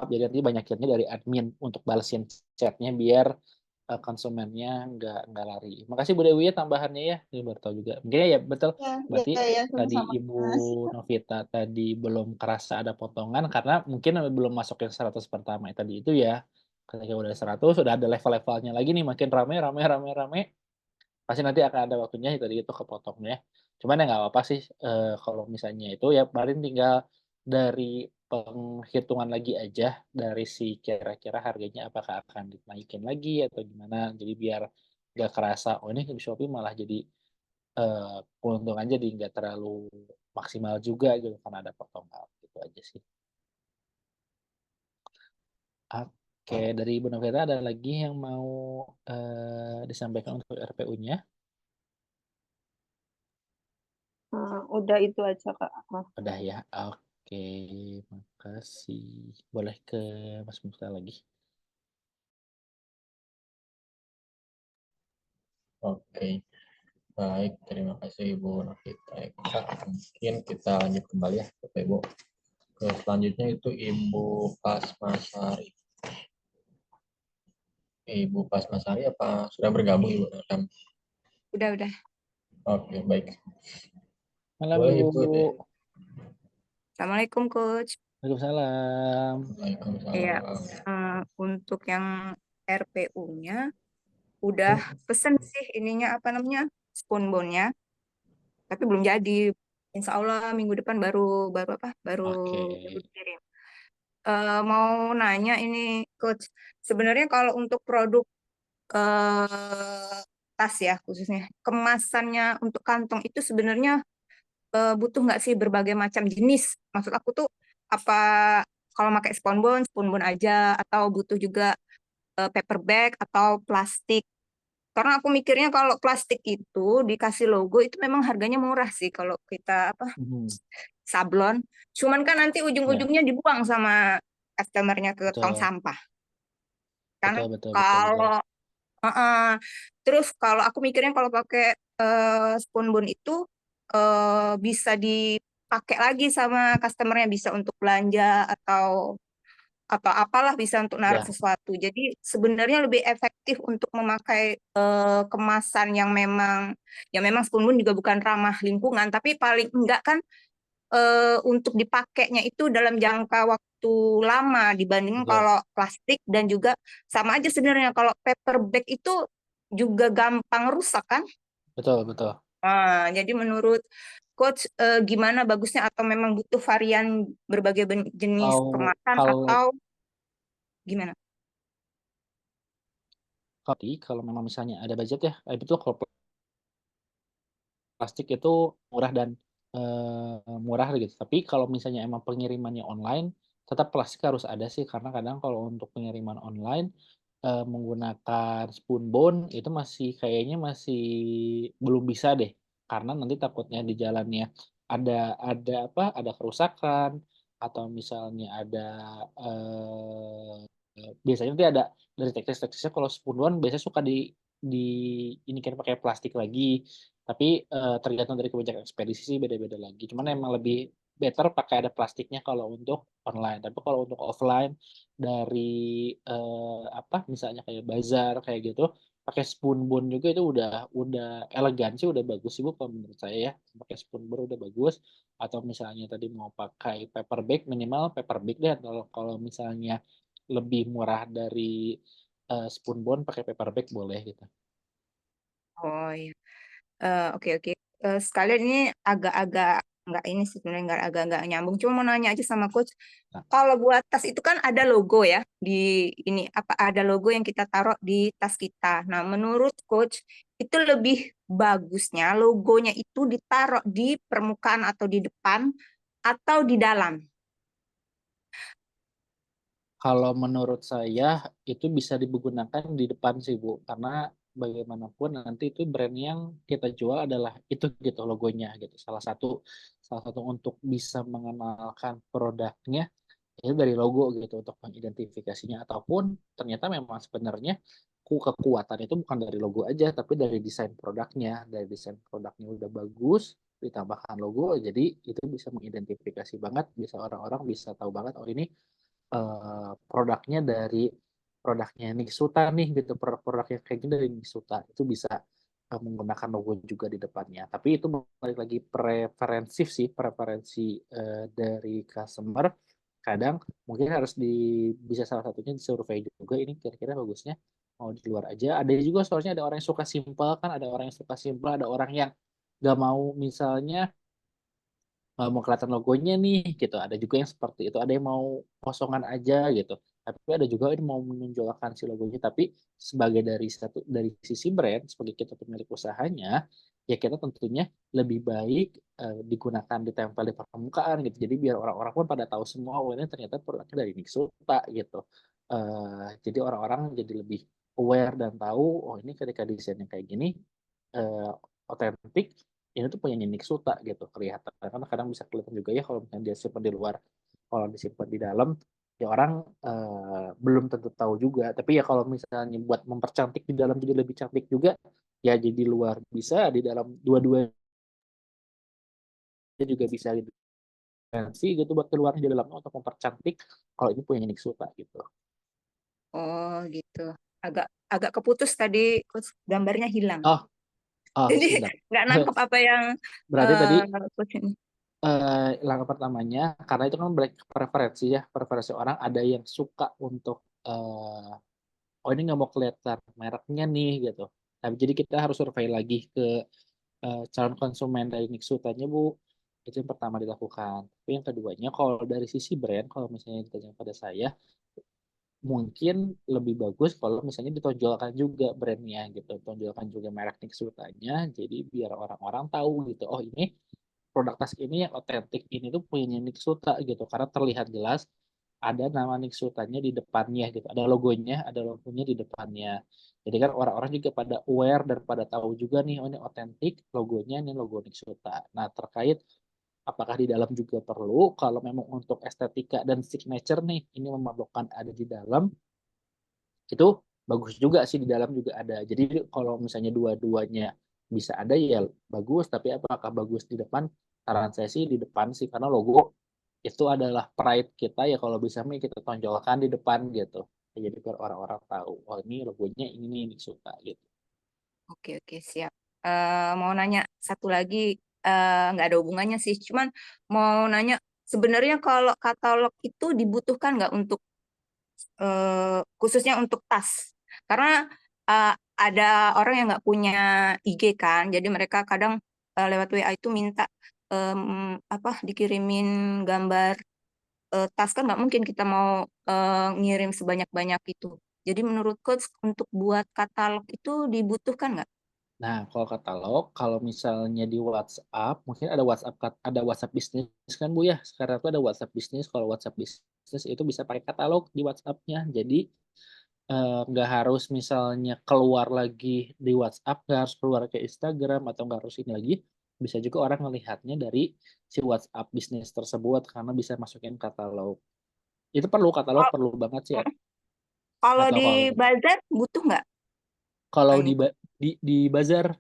jadi nanti banyaknya dari admin untuk balesin chatnya biar konsumennya nggak lari. Makasih Bu Dewi ya tambahannya ya. Ini baru tahu juga. Mungkin ya betul. Berarti tadi Ibu Novita tadi belum kerasa ada potongan karena mungkin belum masuk yang 100 pertama tadi itu ya. Ketika udah 100, sudah ada level-levelnya lagi nih, makin rame. Pasti nanti akan ada waktunya tadi itu kepotongnya. Cuman ya nggak apa-apa sih kalau misalnya itu ya paling tinggal dari penghitungan lagi aja dari si kira-kira harganya apakah akan dinaikin lagi atau gimana. Jadi biar nggak kerasa, oh ini di Shopee malah jadi keuntungan jadi nggak terlalu maksimal juga gitu karena ada potongan gitu aja sih. Oke, dari Bu Novita ada lagi yang mau disampaikan untuk RPU-nya? Udah itu aja Kak. Udah ya, oke, makasih. Boleh ke Mas Musta lagi. Oke, baik. Terima kasih Ibu Novita Eka. Mungkin kita lanjut kembali ya, Bapak Ibu. Ke selanjutnya itu Ibu Pasmasari. Ibu Pasmasari apa sudah bergabung Ibu? Udah. Oke, baik. Malam Boleh Ibu. Ibu deh. Assalamualaikum Coach. Waalaikumsalam. Iya, untuk yang RPU-nya udah pesen sih ininya apa namanya spoonbone-nya, tapi belum jadi. Insya Allah minggu depan baru dikirim. Mau nanya ini Coach, sebenarnya kalau untuk produk tas ya khususnya kemasannya untuk kantong itu sebenarnya butuh nggak sih berbagai macam jenis? Maksud aku tuh apa kalau pakai spoonbone aja atau butuh juga paper bag atau plastik? Karena aku mikirnya kalau plastik itu dikasih logo itu memang harganya murah sih kalau kita sablon. Cuman kan nanti ujung-ujungnya dibuang sama customer-nya ke tong Betul. sampah. Kan Betul. kalau terus kalau aku mikirnya kalau pakai spoonbone itu bisa dipakai lagi sama customernya, bisa untuk belanja atau apalah, bisa untuk naruh Ya. sesuatu. Jadi sebenarnya lebih efektif untuk memakai kemasan yang memang spoonbone juga bukan ramah lingkungan, tapi paling enggak kan untuk dipakainya itu dalam jangka waktu lama dibanding Betul. kalau plastik, dan juga sama aja sebenarnya kalau paper bag itu juga gampang rusak kan. Betul. Jadi menurut Coach gimana bagusnya, atau memang butuh varian berbagai jenis kemasan atau gimana? Kalau memang misalnya ada budget ya, betul kalau plastik itu murah dan murah gitu. Tapi kalau misalnya emang pengirimannya online, tetap plastik harus ada sih karena kadang kalau untuk pengiriman online menggunakan spoonbone itu kayaknya masih belum bisa deh karena nanti takutnya di jalannya ada kerusakan atau misalnya ada biasanya nanti ada dari teknis-teknisnya kalau spoonbone biasanya suka ini kan pakai plastik lagi, tapi tergantung dari kebijakan ekspedisi sih beda-beda lagi. Cuman emang lebih better pakai ada plastiknya kalau untuk online. Tapi kalau untuk offline dari misalnya kayak bazar kayak gitu, pakai spoonbone juga itu udah elegan sih, udah bagus sih Bu kalau menurut saya ya. Pakai spoonbone udah bagus. Atau misalnya tadi mau pakai paper bag, minimal paper bag deh. Kalau misalnya lebih murah dari spoonbone pakai paper bag boleh gitu. Oh iya. Oke. Sekalian ini agak-agak nggak ini sih, sebenarnya agak-agak nyambung. Cuma mau nanya aja sama Coach. Kalau buat tas itu kan ada logo ya di ini, ada logo yang kita taruh di tas kita. Nah, menurut Coach itu lebih bagusnya logonya itu ditaruh di permukaan atau di depan atau di dalam? Kalau menurut saya itu bisa digunakan di depan sih Bu, karena bagaimanapun nanti itu brand yang kita jual adalah itu gitu logonya gitu. Salah satu untuk bisa mengenalkan produknya itu dari logo gitu untuk mengidentifikasinya, ataupun ternyata memang sebenarnya kekuatan itu bukan dari logo aja tapi dari desain produknya. Dari desain produknya udah bagus ditambahkan logo, jadi itu bisa mengidentifikasi banget, bisa orang-orang bisa tahu banget oh ini produknya Nixuta nih gitu, produknya kayak gini dari Nixuta, itu bisa menggunakan logo juga di depannya. Tapi itu balik lagi preferensi dari customer kadang mungkin harus bisa salah satunya disurvei juga, ini kira-kira bagusnya mau di luar aja. Ada juga soalnya ada orang yang suka simple kan, ada orang yang suka simple, ada orang yang nggak mau misalnya nggak mau kelihatan logonya nih gitu. Ada juga yang seperti itu, ada yang mau kosongan aja gitu, tapi ada juga yang mau menonjolkan si logonya. Tapi sebagai dari sisi brand, sebagai kita pemilik usahanya, ya kita tentunya lebih baik digunakan ditempel di permukaan gitu, jadi biar orang-orang pun pada tahu semua, oh ini ternyata produknya dari Niksuta gitu. Jadi orang-orang jadi lebih aware dan tahu, oh ini ketika desainnya kayak gini otentik, ini tuh punya Ninik Suta gitu, kelihatan. Karena kadang bisa kelihatan juga ya kalau misalnya dia simpan di luar, kalau disimpan di dalam, ya orang belum tentu tahu juga. Tapi ya kalau misalnya buat mempercantik di dalam jadi lebih cantik juga, ya jadi luar bisa, di dalam dua-duanya juga bisa gitu. Sih gitu buat keluarnya di dalamnya untuk mempercantik, kalau ini punya Ninik Suta gitu. Oh gitu. Agak keputus tadi, Coach, gambarnya hilang. Oh, Jadi sebentar. nggak nangkep apa yang Berarti tadi Coach ini. langkah pertamanya, karena itu kan preferensi ya, preferensi orang, ada yang suka untuk oh ini nggak mau kelihatan mereknya nih gitu. Tapi jadi kita harus survei lagi ke calon konsumen dari Niksutanya Bu. Itu yang pertama dilakukan. Tapi yang keduanya, kalau dari sisi brand, kalau misalnya ditanya pada saya, mungkin lebih bagus kalau misalnya ditonjolkan juga brandnya gitu, tonjolkan juga merek Niksutanya, jadi biar orang-orang tahu gitu, oh ini produk tas ini yang otentik ini tuh punya Niksuta gitu, karena terlihat jelas ada nama Niksutanya di depannya gitu, ada logonya di depannya. Jadi kan orang-orang juga pada aware dan pada tahu juga nih, oh ini otentik, logonya ini logo Niksuta. Nah, terkait apakah di dalam juga perlu, kalau memang untuk estetika dan signature nih, ini memerlukan ada di dalam, itu bagus juga sih, di dalam juga ada. Jadi kalau misalnya dua-duanya bisa ada ya bagus, tapi apakah bagus di depan? Saran saya sih di depan sih, karena logo itu adalah pride kita ya, kalau bisa kita tonjolkan di depan gitu. Jadi biar orang-orang tahu, oh ini logonya ini nih suka gitu. Oke, siap. Mau nanya satu lagi, nggak ada hubungannya sih, cuman mau nanya sebenarnya kalau katalog itu dibutuhkan nggak untuk khususnya untuk tas? Karena ada orang yang nggak punya IG kan, jadi mereka kadang lewat WA itu minta dikirimin gambar tas, kan nggak mungkin kita mau ngirim sebanyak-banyak itu. Jadi menurut Coach, untuk buat katalog itu dibutuhkan nggak? Nah, kalau katalog, kalau misalnya di WhatsApp, mungkin ada WhatsApp bisnis kan Bu ya. Sekarang tuh ada WhatsApp bisnis. Kalau WhatsApp bisnis itu bisa pakai katalog di WhatsApp-nya. Jadi nggak harus misalnya keluar lagi di WhatsApp, nggak harus keluar ke Instagram atau nggak harus ini lagi. Bisa juga orang melihatnya dari si WhatsApp bisnis tersebut karena bisa masukin katalog. Itu katalog Kalau perlu banget sih. kalau Atau di bazar butuh nggak? kalau di bazar,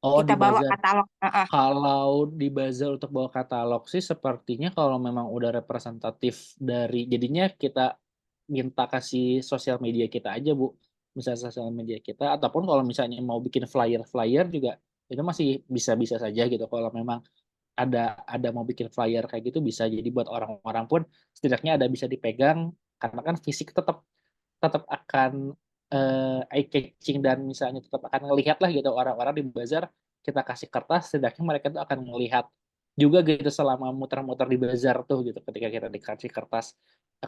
oh Kita di bawa bazar. katalog. Kalau di bazar untuk bawa katalog sih sepertinya kalau memang udah representatif dari, jadinya kita minta kasih sosial media kita aja Bu. Misalnya sosial media kita, ataupun kalau misalnya mau bikin flyer juga itu masih bisa-bisa saja gitu. Kalau memang ada mau bikin flyer kayak gitu bisa. Jadi buat orang-orang pun setidaknya ada bisa dipegang, karena kan fisik tetap tetap akan eye catching, dan misalnya tetap akan ngelihat lah gitu orang-orang di bazar, kita kasih kertas, setidaknya mereka tuh akan melihat juga gitu selama muter-muter di bazar tuh gitu, ketika kita dikasih kertas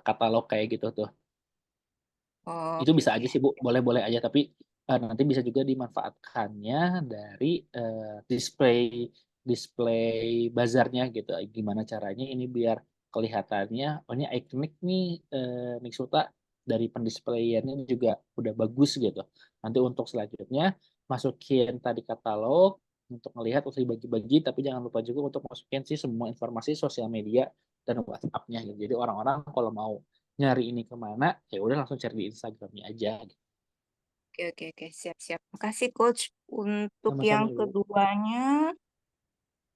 katalog kayak gitu tuh. Itu Oke, bisa aja sih Bu, boleh-boleh aja, tapi nanti bisa juga dimanfaatkannya dari display display bazarnya gitu. Gimana caranya ini biar kelihatannya, oh ini ikonik nih Niksuta, dari pendisplayannya juga udah bagus gitu. Nanti untuk selanjutnya masukin tadi katalog untuk melihat, untuk dibagi-bagi, tapi jangan lupa juga untuk masukin sih semua informasi sosial media dan WhatsApp-nya gitu. Jadi orang-orang kalau mau nyari ini kemana, ya udah langsung cari di Instagramnya aja. Oke, siap. Makasih Coach. Untuk Sama-sama yang Ibu. keduanya,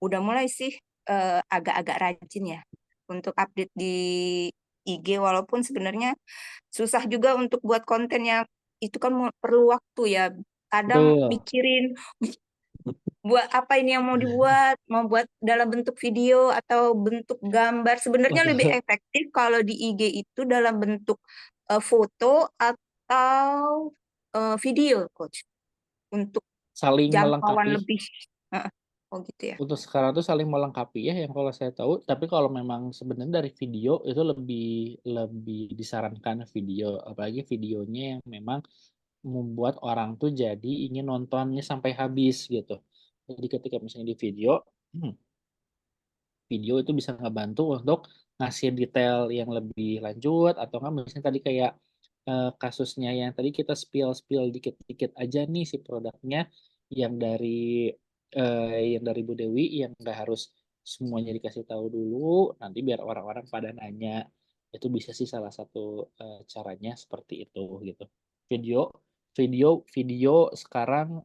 udah mulai sih agak-agak rajin ya untuk update di IG, walaupun sebenarnya susah juga untuk buat kontennya, itu kan perlu waktu ya. Kadang Betul. buat apa ini yang mau dibuat, mau buat dalam bentuk video atau bentuk gambar. Sebenarnya lebih efektif kalau di IG itu dalam bentuk foto atau video, Coach, untuk Saling jangkauan melengkapi. lebih. Oh gitu ya. Untuk sekarang tuh saling melengkapi ya, yang kalau saya tahu. Tapi kalau memang sebenarnya dari video itu lebih disarankan video, apalagi videonya yang memang membuat orang tuh jadi ingin nontonnya sampai habis gitu. Jadi ketika misalnya di video itu bisa ngebantu untuk ngasih detail yang lebih lanjut, atau nggak misalnya tadi kayak kasusnya yang tadi kita spill dikit-dikit aja nih si produknya yang dari Bu Dewi, yang nggak harus semuanya dikasih tahu dulu, nanti biar orang-orang pada nanya. Itu bisa sih salah satu caranya seperti itu gitu. Video sekarang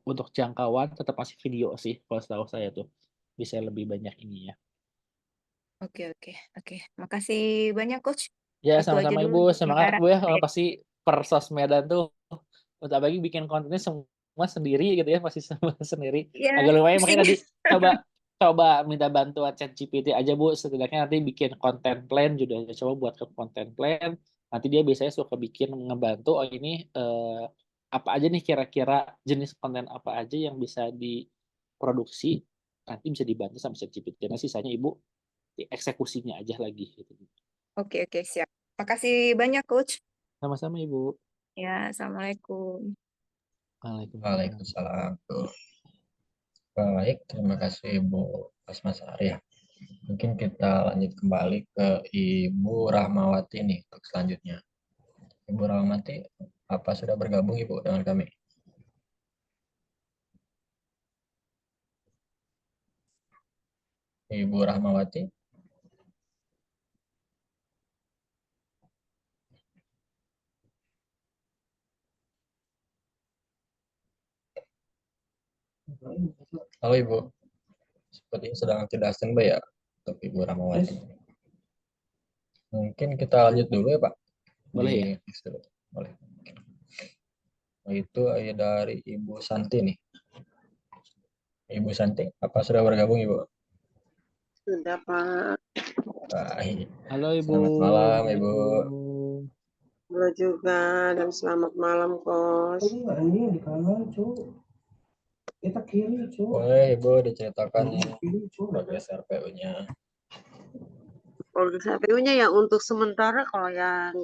untuk jangkauan tetap masih video sih kalau setahu saya tuh bisa lebih banyak ini ya. Oke. Makasih banyak, Coach. Ya, Itu aja sama-sama dulu Ibu. Semangat sementara. Bu ya. Pasti per sosmedan tuh untuk bagi bikin kontennya semua sendiri gitu ya, pasti semua sendiri. Ya, Agak lumayan, pusing. makanya tadi coba minta bantuan ChatGPT aja Bu, setidaknya nanti bikin konten plan juga coba buat ke konten plan. Nanti dia biasanya suka bikin ngebantu, oh ini apa aja nih kira-kira jenis konten apa aja yang bisa diproduksi, nanti bisa dibantu sama ChatGPT. Nah, sisanya Ibu eksekusinya aja lagi gitu. Oke, siap. Makasih banyak, Coach. Sama-sama Ibu. Ya, Assalamualaikum. Waalaikumsalam. Baik, terima kasih Ibu Asmasari ya. Mungkin kita lanjut kembali ke Ibu Rahmawati nih untuk selanjutnya. Ibu Rahmawati, apa sudah bergabung Ibu dengan kami? Ibu Rahmawati? Halo Ibu, sepertinya sedang tidak standby ya untuk Ibu Rahmawati. Mungkin kita lanjut dulu ya Pak. Boleh ya? Boleh. Nah, itu dari Ibu Santi nih. Ibu Santi, apa sudah bergabung Ibu? Sudah Pak. Baik. Halo Ibu. Selamat malam Ibu. Halo juga dan selamat malam Coach. Kita kiri, boleh Ibu diceritakan progres RPU-nya. Progres RPU-nya ya untuk sementara, kalau yang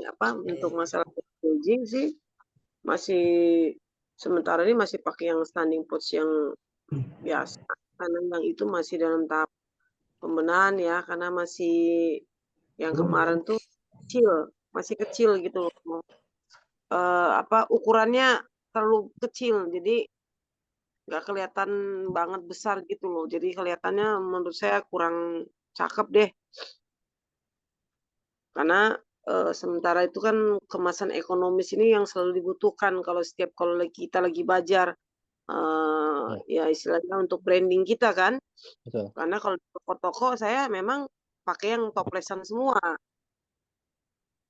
untuk masalah packaging sih masih sementara ini masih pakai yang standing pouch yang biasa, karena yang itu masih dalam tahap pembenahan ya, karena masih yang kemarin tuh masih kecil gitu loh. Ukurannya terlalu kecil, jadi nggak kelihatan banget besar gitu loh. Jadi kelihatannya menurut saya kurang cakep deh. Karena sementara itu kan kemasan ekonomis ini yang selalu dibutuhkan kalau kita lagi bajar. Ya istilahnya untuk branding kita kan. Betul. Karena kalau di toko-toko saya memang pakai yang toplesan semua.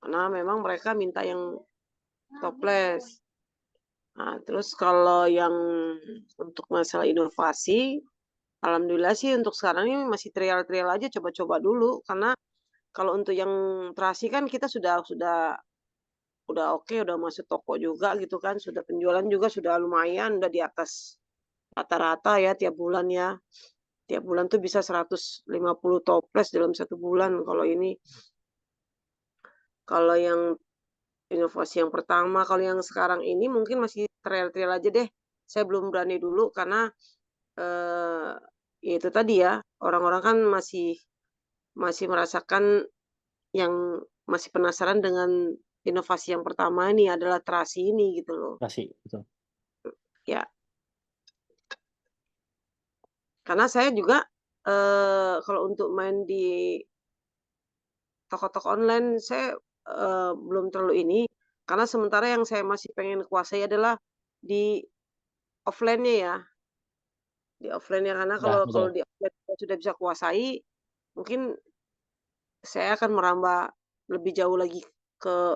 Karena memang mereka minta yang toples. Nah, terus kalau yang untuk masalah inovasi, alhamdulillah sih untuk sekarang ini masih trial aja, coba-coba dulu. Karena kalau untuk yang terasi kan kita sudah oke, udah masuk toko juga gitu kan, sudah penjualan juga sudah lumayan, udah di atas rata-rata ya tiap bulan ya. Tiap bulan tuh bisa 150 toples dalam 1 bulan. Kalau yang inovasi yang pertama, kalau yang sekarang ini mungkin masih trial aja deh. Saya belum berani dulu karena itu tadi ya, orang-orang kan masih merasakan yang masih penasaran dengan inovasi yang pertama ini adalah terasi ini gitu loh. Terasi, betul. Ya. Karena saya juga kalau untuk main di toko-toko online saya belum terlalu ini, karena sementara yang saya masih pengen kuasai adalah di offline-nya ya. Di offline-nya, karena kalau di offline sudah bisa kuasai, mungkin saya akan merambah lebih jauh lagi ke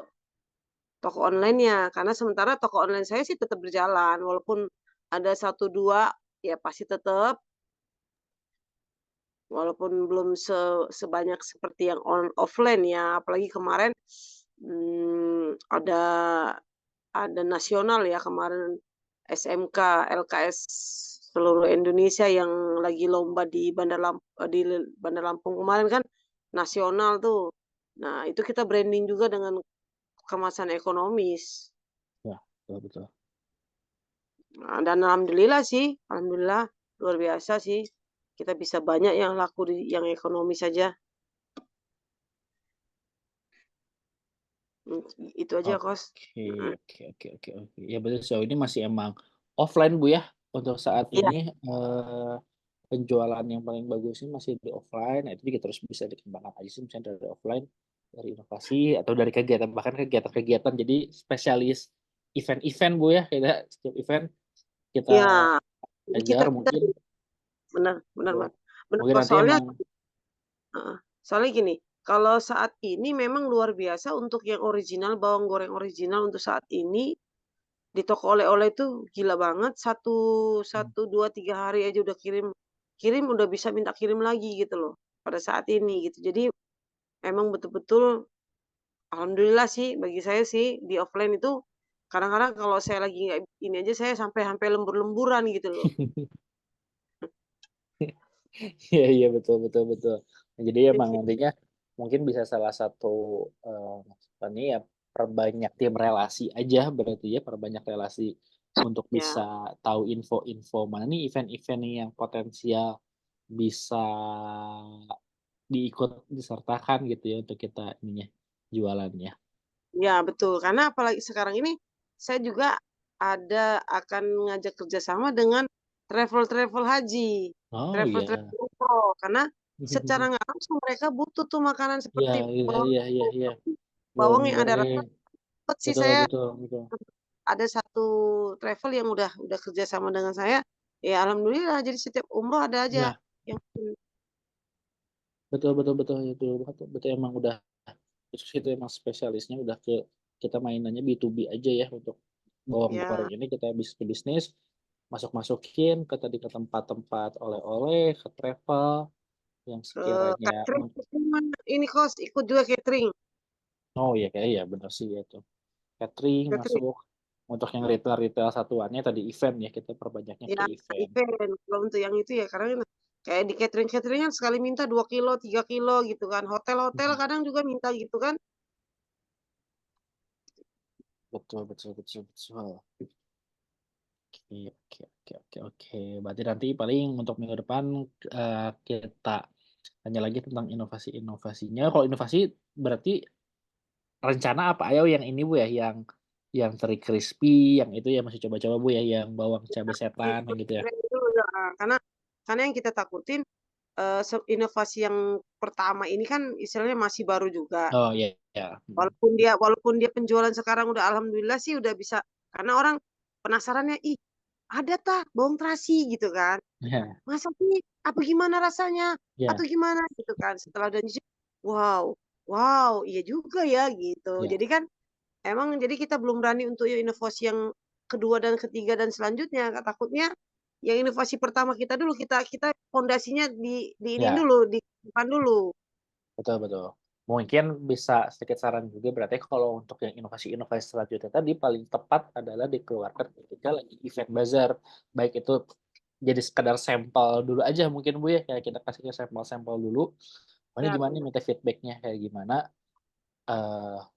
toko online-nya. Karena sementara toko online saya sih tetap berjalan, walaupun ada 1-2 ya pasti tetap, walaupun belum sebanyak seperti yang offline ya, apalagi kemarin ada nasional ya kemarin, SMK, LKS seluruh Indonesia yang lagi lomba di Bandar Lampung kemarin kan nasional tuh. Nah, itu kita branding juga dengan kemasan ekonomis. Ya, betul. Nah, dan alhamdulillah luar biasa sih. Kita bisa banyak yang laku di yang ekonomis saja. Itu aja, Kos. Oke. Ya betul, sejauh ini masih emang offline Bu ya. Untuk saat Iya. ini penjualan yang paling bagus ini masih di offline. Nah, itu juga terus bisa dikembangkan aja sih, misalnya dari offline, dari inovasi atau dari kegiatan, bahkan kegiatan-kegiatan. Jadi spesialis event-event Bu ya. Kita setiap event kita Ya, ajar mungkin. benar, Mas. Benar, Mungkin Kos. nanti emang Soalnya gini, kalau saat ini memang luar biasa untuk yang original, bawang goreng original untuk saat ini di toko oleh-oleh itu gila banget. 1, 2, 3 hari aja udah kirim udah bisa minta kirim lagi gitu loh pada saat ini gitu. Jadi memang betul-betul alhamdulillah sih bagi saya sih di offline itu kadang-kadang kalau saya lagi nggak ini aja saya sampai lembur-lemburan gitu loh. Iya betul. Nah, jadi emang nantinya mungkin bisa salah satu ini ya, perbanyak tim relasi aja berarti ya, perbanyak relasi untuk Ya. bisa tahu info-info mana nih event-event yang potensial bisa disertakan gitu ya untuk kita ininya jualannya. Ya betul, karena apalagi sekarang ini saya juga akan ngajak kerjasama dengan travel haji, Oh travel iya. umroh, karena secara nggak langsung mereka butuh tuh makanan seperti Iya. bawang yang ada rasa. Sih saya Betul. ada satu travel yang udah kerjasama dengan saya, ya alhamdulillah jadi setiap umroh ada aja Ya. yang Betul emang udah itu emang spesialisnya udah ke kita mainannya B2B aja ya, untuk bawang ya. goreng ini kita bisnis masukin ke tempat-tempat oleh-oleh, ke travel yang sekiranya Catering ini Kos ikut juga catering. Oh iya kayak iya benar sih itu. Catering masuk untuk yang retail satuannya tadi event ya, kita perbanyaknya Ya, ke event. Kalau untuk yang itu ya karena kayak di catering kan sekali minta 2 kilo, 3 kilo gitu kan. Hotel kadang juga minta gitu kan. Betul. Oke. Berarti nanti paling untuk minggu depan kita tanya lagi tentang inovasi-inovasinya. Kalau inovasi berarti rencana apa? Ayo yang ini Bu ya, yang teri crispy, yang itu ya masih coba-coba Bu ya, yang bawang cabai setan yang gitu ya. Karena yang kita takutin inovasi yang pertama ini kan istilahnya masih baru juga. Oh iya. Walaupun dia penjualan sekarang udah alhamdulillah sih udah bisa, karena orang penasarannya, ih ada bawang terasi gitu kan. Masa sih apa gimana rasanya atau gimana gitu kan, setelah udah nyicip wow iya juga ya gitu. Jadi kan emang jadi kita belum berani untuk inovasi yang kedua dan ketiga dan selanjutnya, takutnya yang inovasi pertama kita dulu kita fondasinya di ini dulu, di depan dulu. Betul. Mungkin bisa sedikit saran juga, berarti kalau untuk yang inovasi-inovasi selanjutnya tadi paling tepat adalah dikeluarkan ketika lagi event bazar, baik itu jadi sekedar sampel dulu aja mungkin Bu ya, kayak kita kasih sampel-sampel dulu. Ini gimana nih, minta feedbacknya kayak gimana?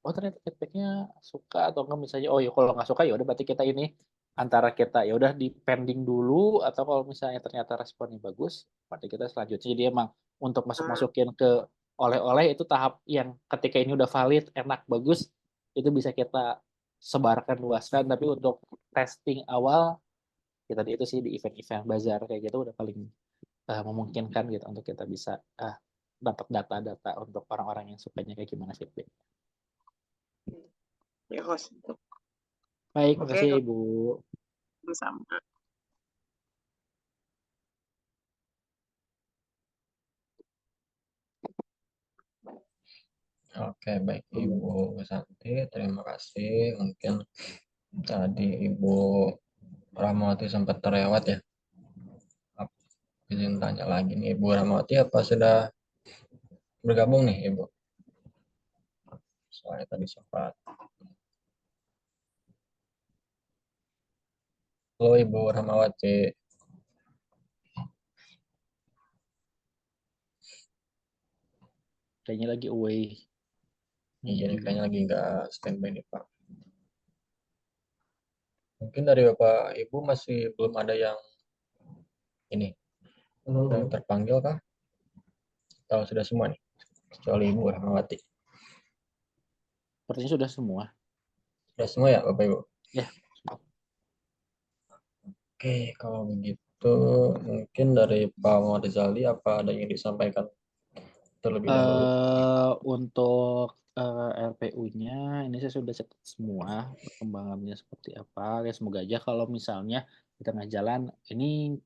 Oh ternyata feedbacknya suka atau enggak, misalnya oh ya kalau nggak suka ya udah berarti kita ini antara kita ya udah di pending dulu, atau kalau misalnya ternyata responnya bagus berarti kita selanjutnya. Jadi emang untuk masukin ke oleh-oleh itu tahap yang ketika ini udah valid, enak, bagus, itu bisa kita sebarkan luaskan. Tapi untuk testing awal kita itu sih di event-event bazar kayak gitu udah paling memungkinkan gitu untuk kita bisa dapat data-data untuk orang-orang yang sukanya kayak gimana feedback. Ya, Kos. Baik, makasih Ibu. Sama. Oke, baik Ibu Santi, terima kasih. Mungkin tadi Ibu Ramawati sempat terlewat ya. izin tanya lagi nih, Ibu Rahmawati apa sudah bergabung nih Ibu? Soalnya tadi sempat. Halo Ibu Rahmawati. Kayaknya lagi away. Iya, kayaknya lagi nggak standby nih Pak. Mungkin dari Bapak Ibu masih belum ada yang ini, yang terpanggil kah? Atau sudah semua nih? Kecuali Ibu Rahmawati. Sepertinya sudah semua. Sudah semua ya Bapak Ibu? Ya. Oke, kalau begitu mungkin dari Pak Muhammad Rizaldi apa ada yang disampaikan terlebih dahulu? Untuk RPU-nya ini saya sudah catat semua perkembangannya seperti apa. Ya, semoga aja kalau misalnya di tengah jalan ini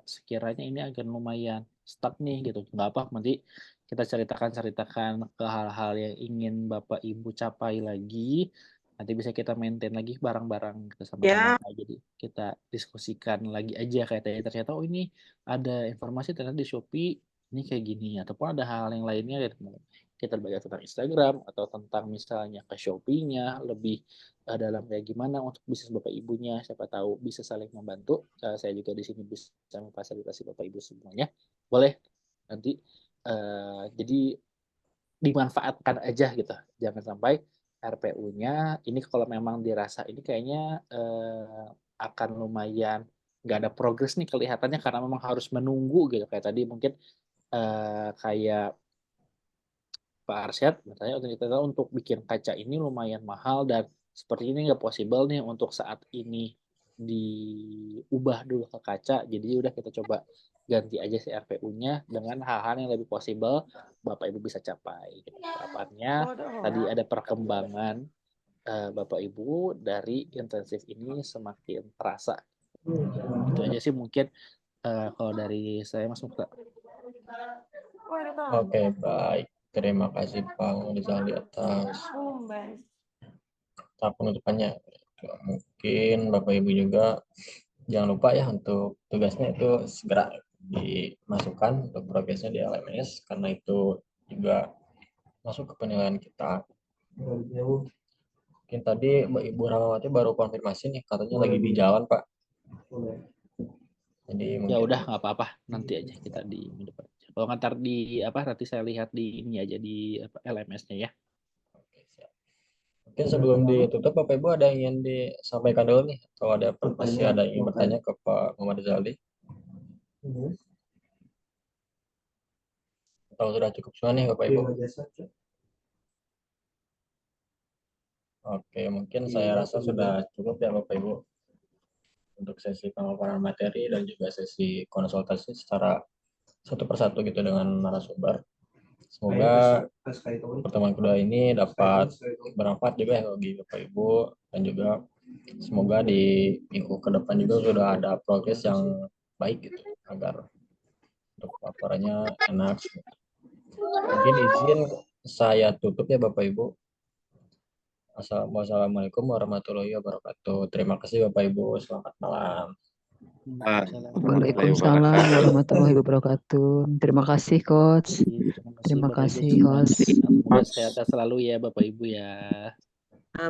sekiranya ini agak lumayan stuck nih gitu. Nggak apa, nanti kita ceritakan ke hal-hal yang ingin Bapak Ibu capai lagi. Nanti bisa kita maintain lagi barang-barang kita sama-sama. Jadi kita diskusikan lagi aja kayak tadi ternyata oh ini ada informasi ternyata di Shopee ini kayak gini, ataupun ada hal yang lainnya kita belajar tentang Instagram atau tentang misalnya ke Shopee-nya lebih dalam kayak gimana untuk bisnis Bapak Ibunya, siapa tahu bisa saling membantu. Saya juga di sini bisa memfasilitasi Bapak Ibu semuanya. Boleh nanti jadi dimanfaatkan aja gitu. Jangan sampai RPU-nya ini kalau memang dirasa ini kayaknya akan lumayan nggak ada progres nih kelihatannya karena memang harus menunggu gitu kayak tadi mungkin kayak Pak Arsyad katanya ternyata untuk bikin kaca ini lumayan mahal dan seperti ini nggak possible nih untuk saat ini diubah dulu ke kaca. Jadi udah kita coba ganti aja si RPU-nya dengan hal-hal yang lebih possible Bapak Ibu bisa capai. Harapannya tadi ada perkembangan Bapak Ibu dari intensif ini semakin terasa. Itu aja sih mungkin kalau dari saya Mas Mukta. Oke, baik. Terima kasih Pak Rizaldi atas penutupannya. Mungkin Bapak Ibu juga jangan lupa ya untuk tugasnya itu segera dimasukkan untuk progresnya di LMS karena itu juga masuk ke penilaian kita. Mungkin tadi Ibu Rahmawati baru konfirmasi nih katanya lagi di jalan Pak. Jadi ya udah nggak apa-apa nanti aja kita di minggu depan. Kalau ngantar di nanti saya lihat di ini aja di LMS-nya ya. Mungkin sebelum ditutup Bapak Ibu ada yang ingin disampaikan dulu nih atau masih ada yang ingin bertanya ke Pak Muhammad Rizaldi? Atau sudah cukup semua nih Bapak Ibu? Oke, mungkin saya rasa sudah cukup ya Bapak Ibu untuk sesi pemaparan materi dan juga sesi konsultasi secara satu persatu gitu dengan narasumber. Semoga pertemuan kedua ini dapat bermanfaat juga ya bagi Bapak Ibu dan juga semoga di minggu ke depan juga sudah ada progres yang baik gitu agar untuk paparannya enak. Mungkin izin saya tutup ya Bapak Ibu. Wassalamualaikum warahmatullahi wabarakatuh. Terima kasih Bapak Ibu. Selamat malam. Waalaikumsalam warahmatullahi wabarakatuh. Terima kasih Coach. Terima kasih Coach. Semoga sehat selalu ya Bapak Ibu ya.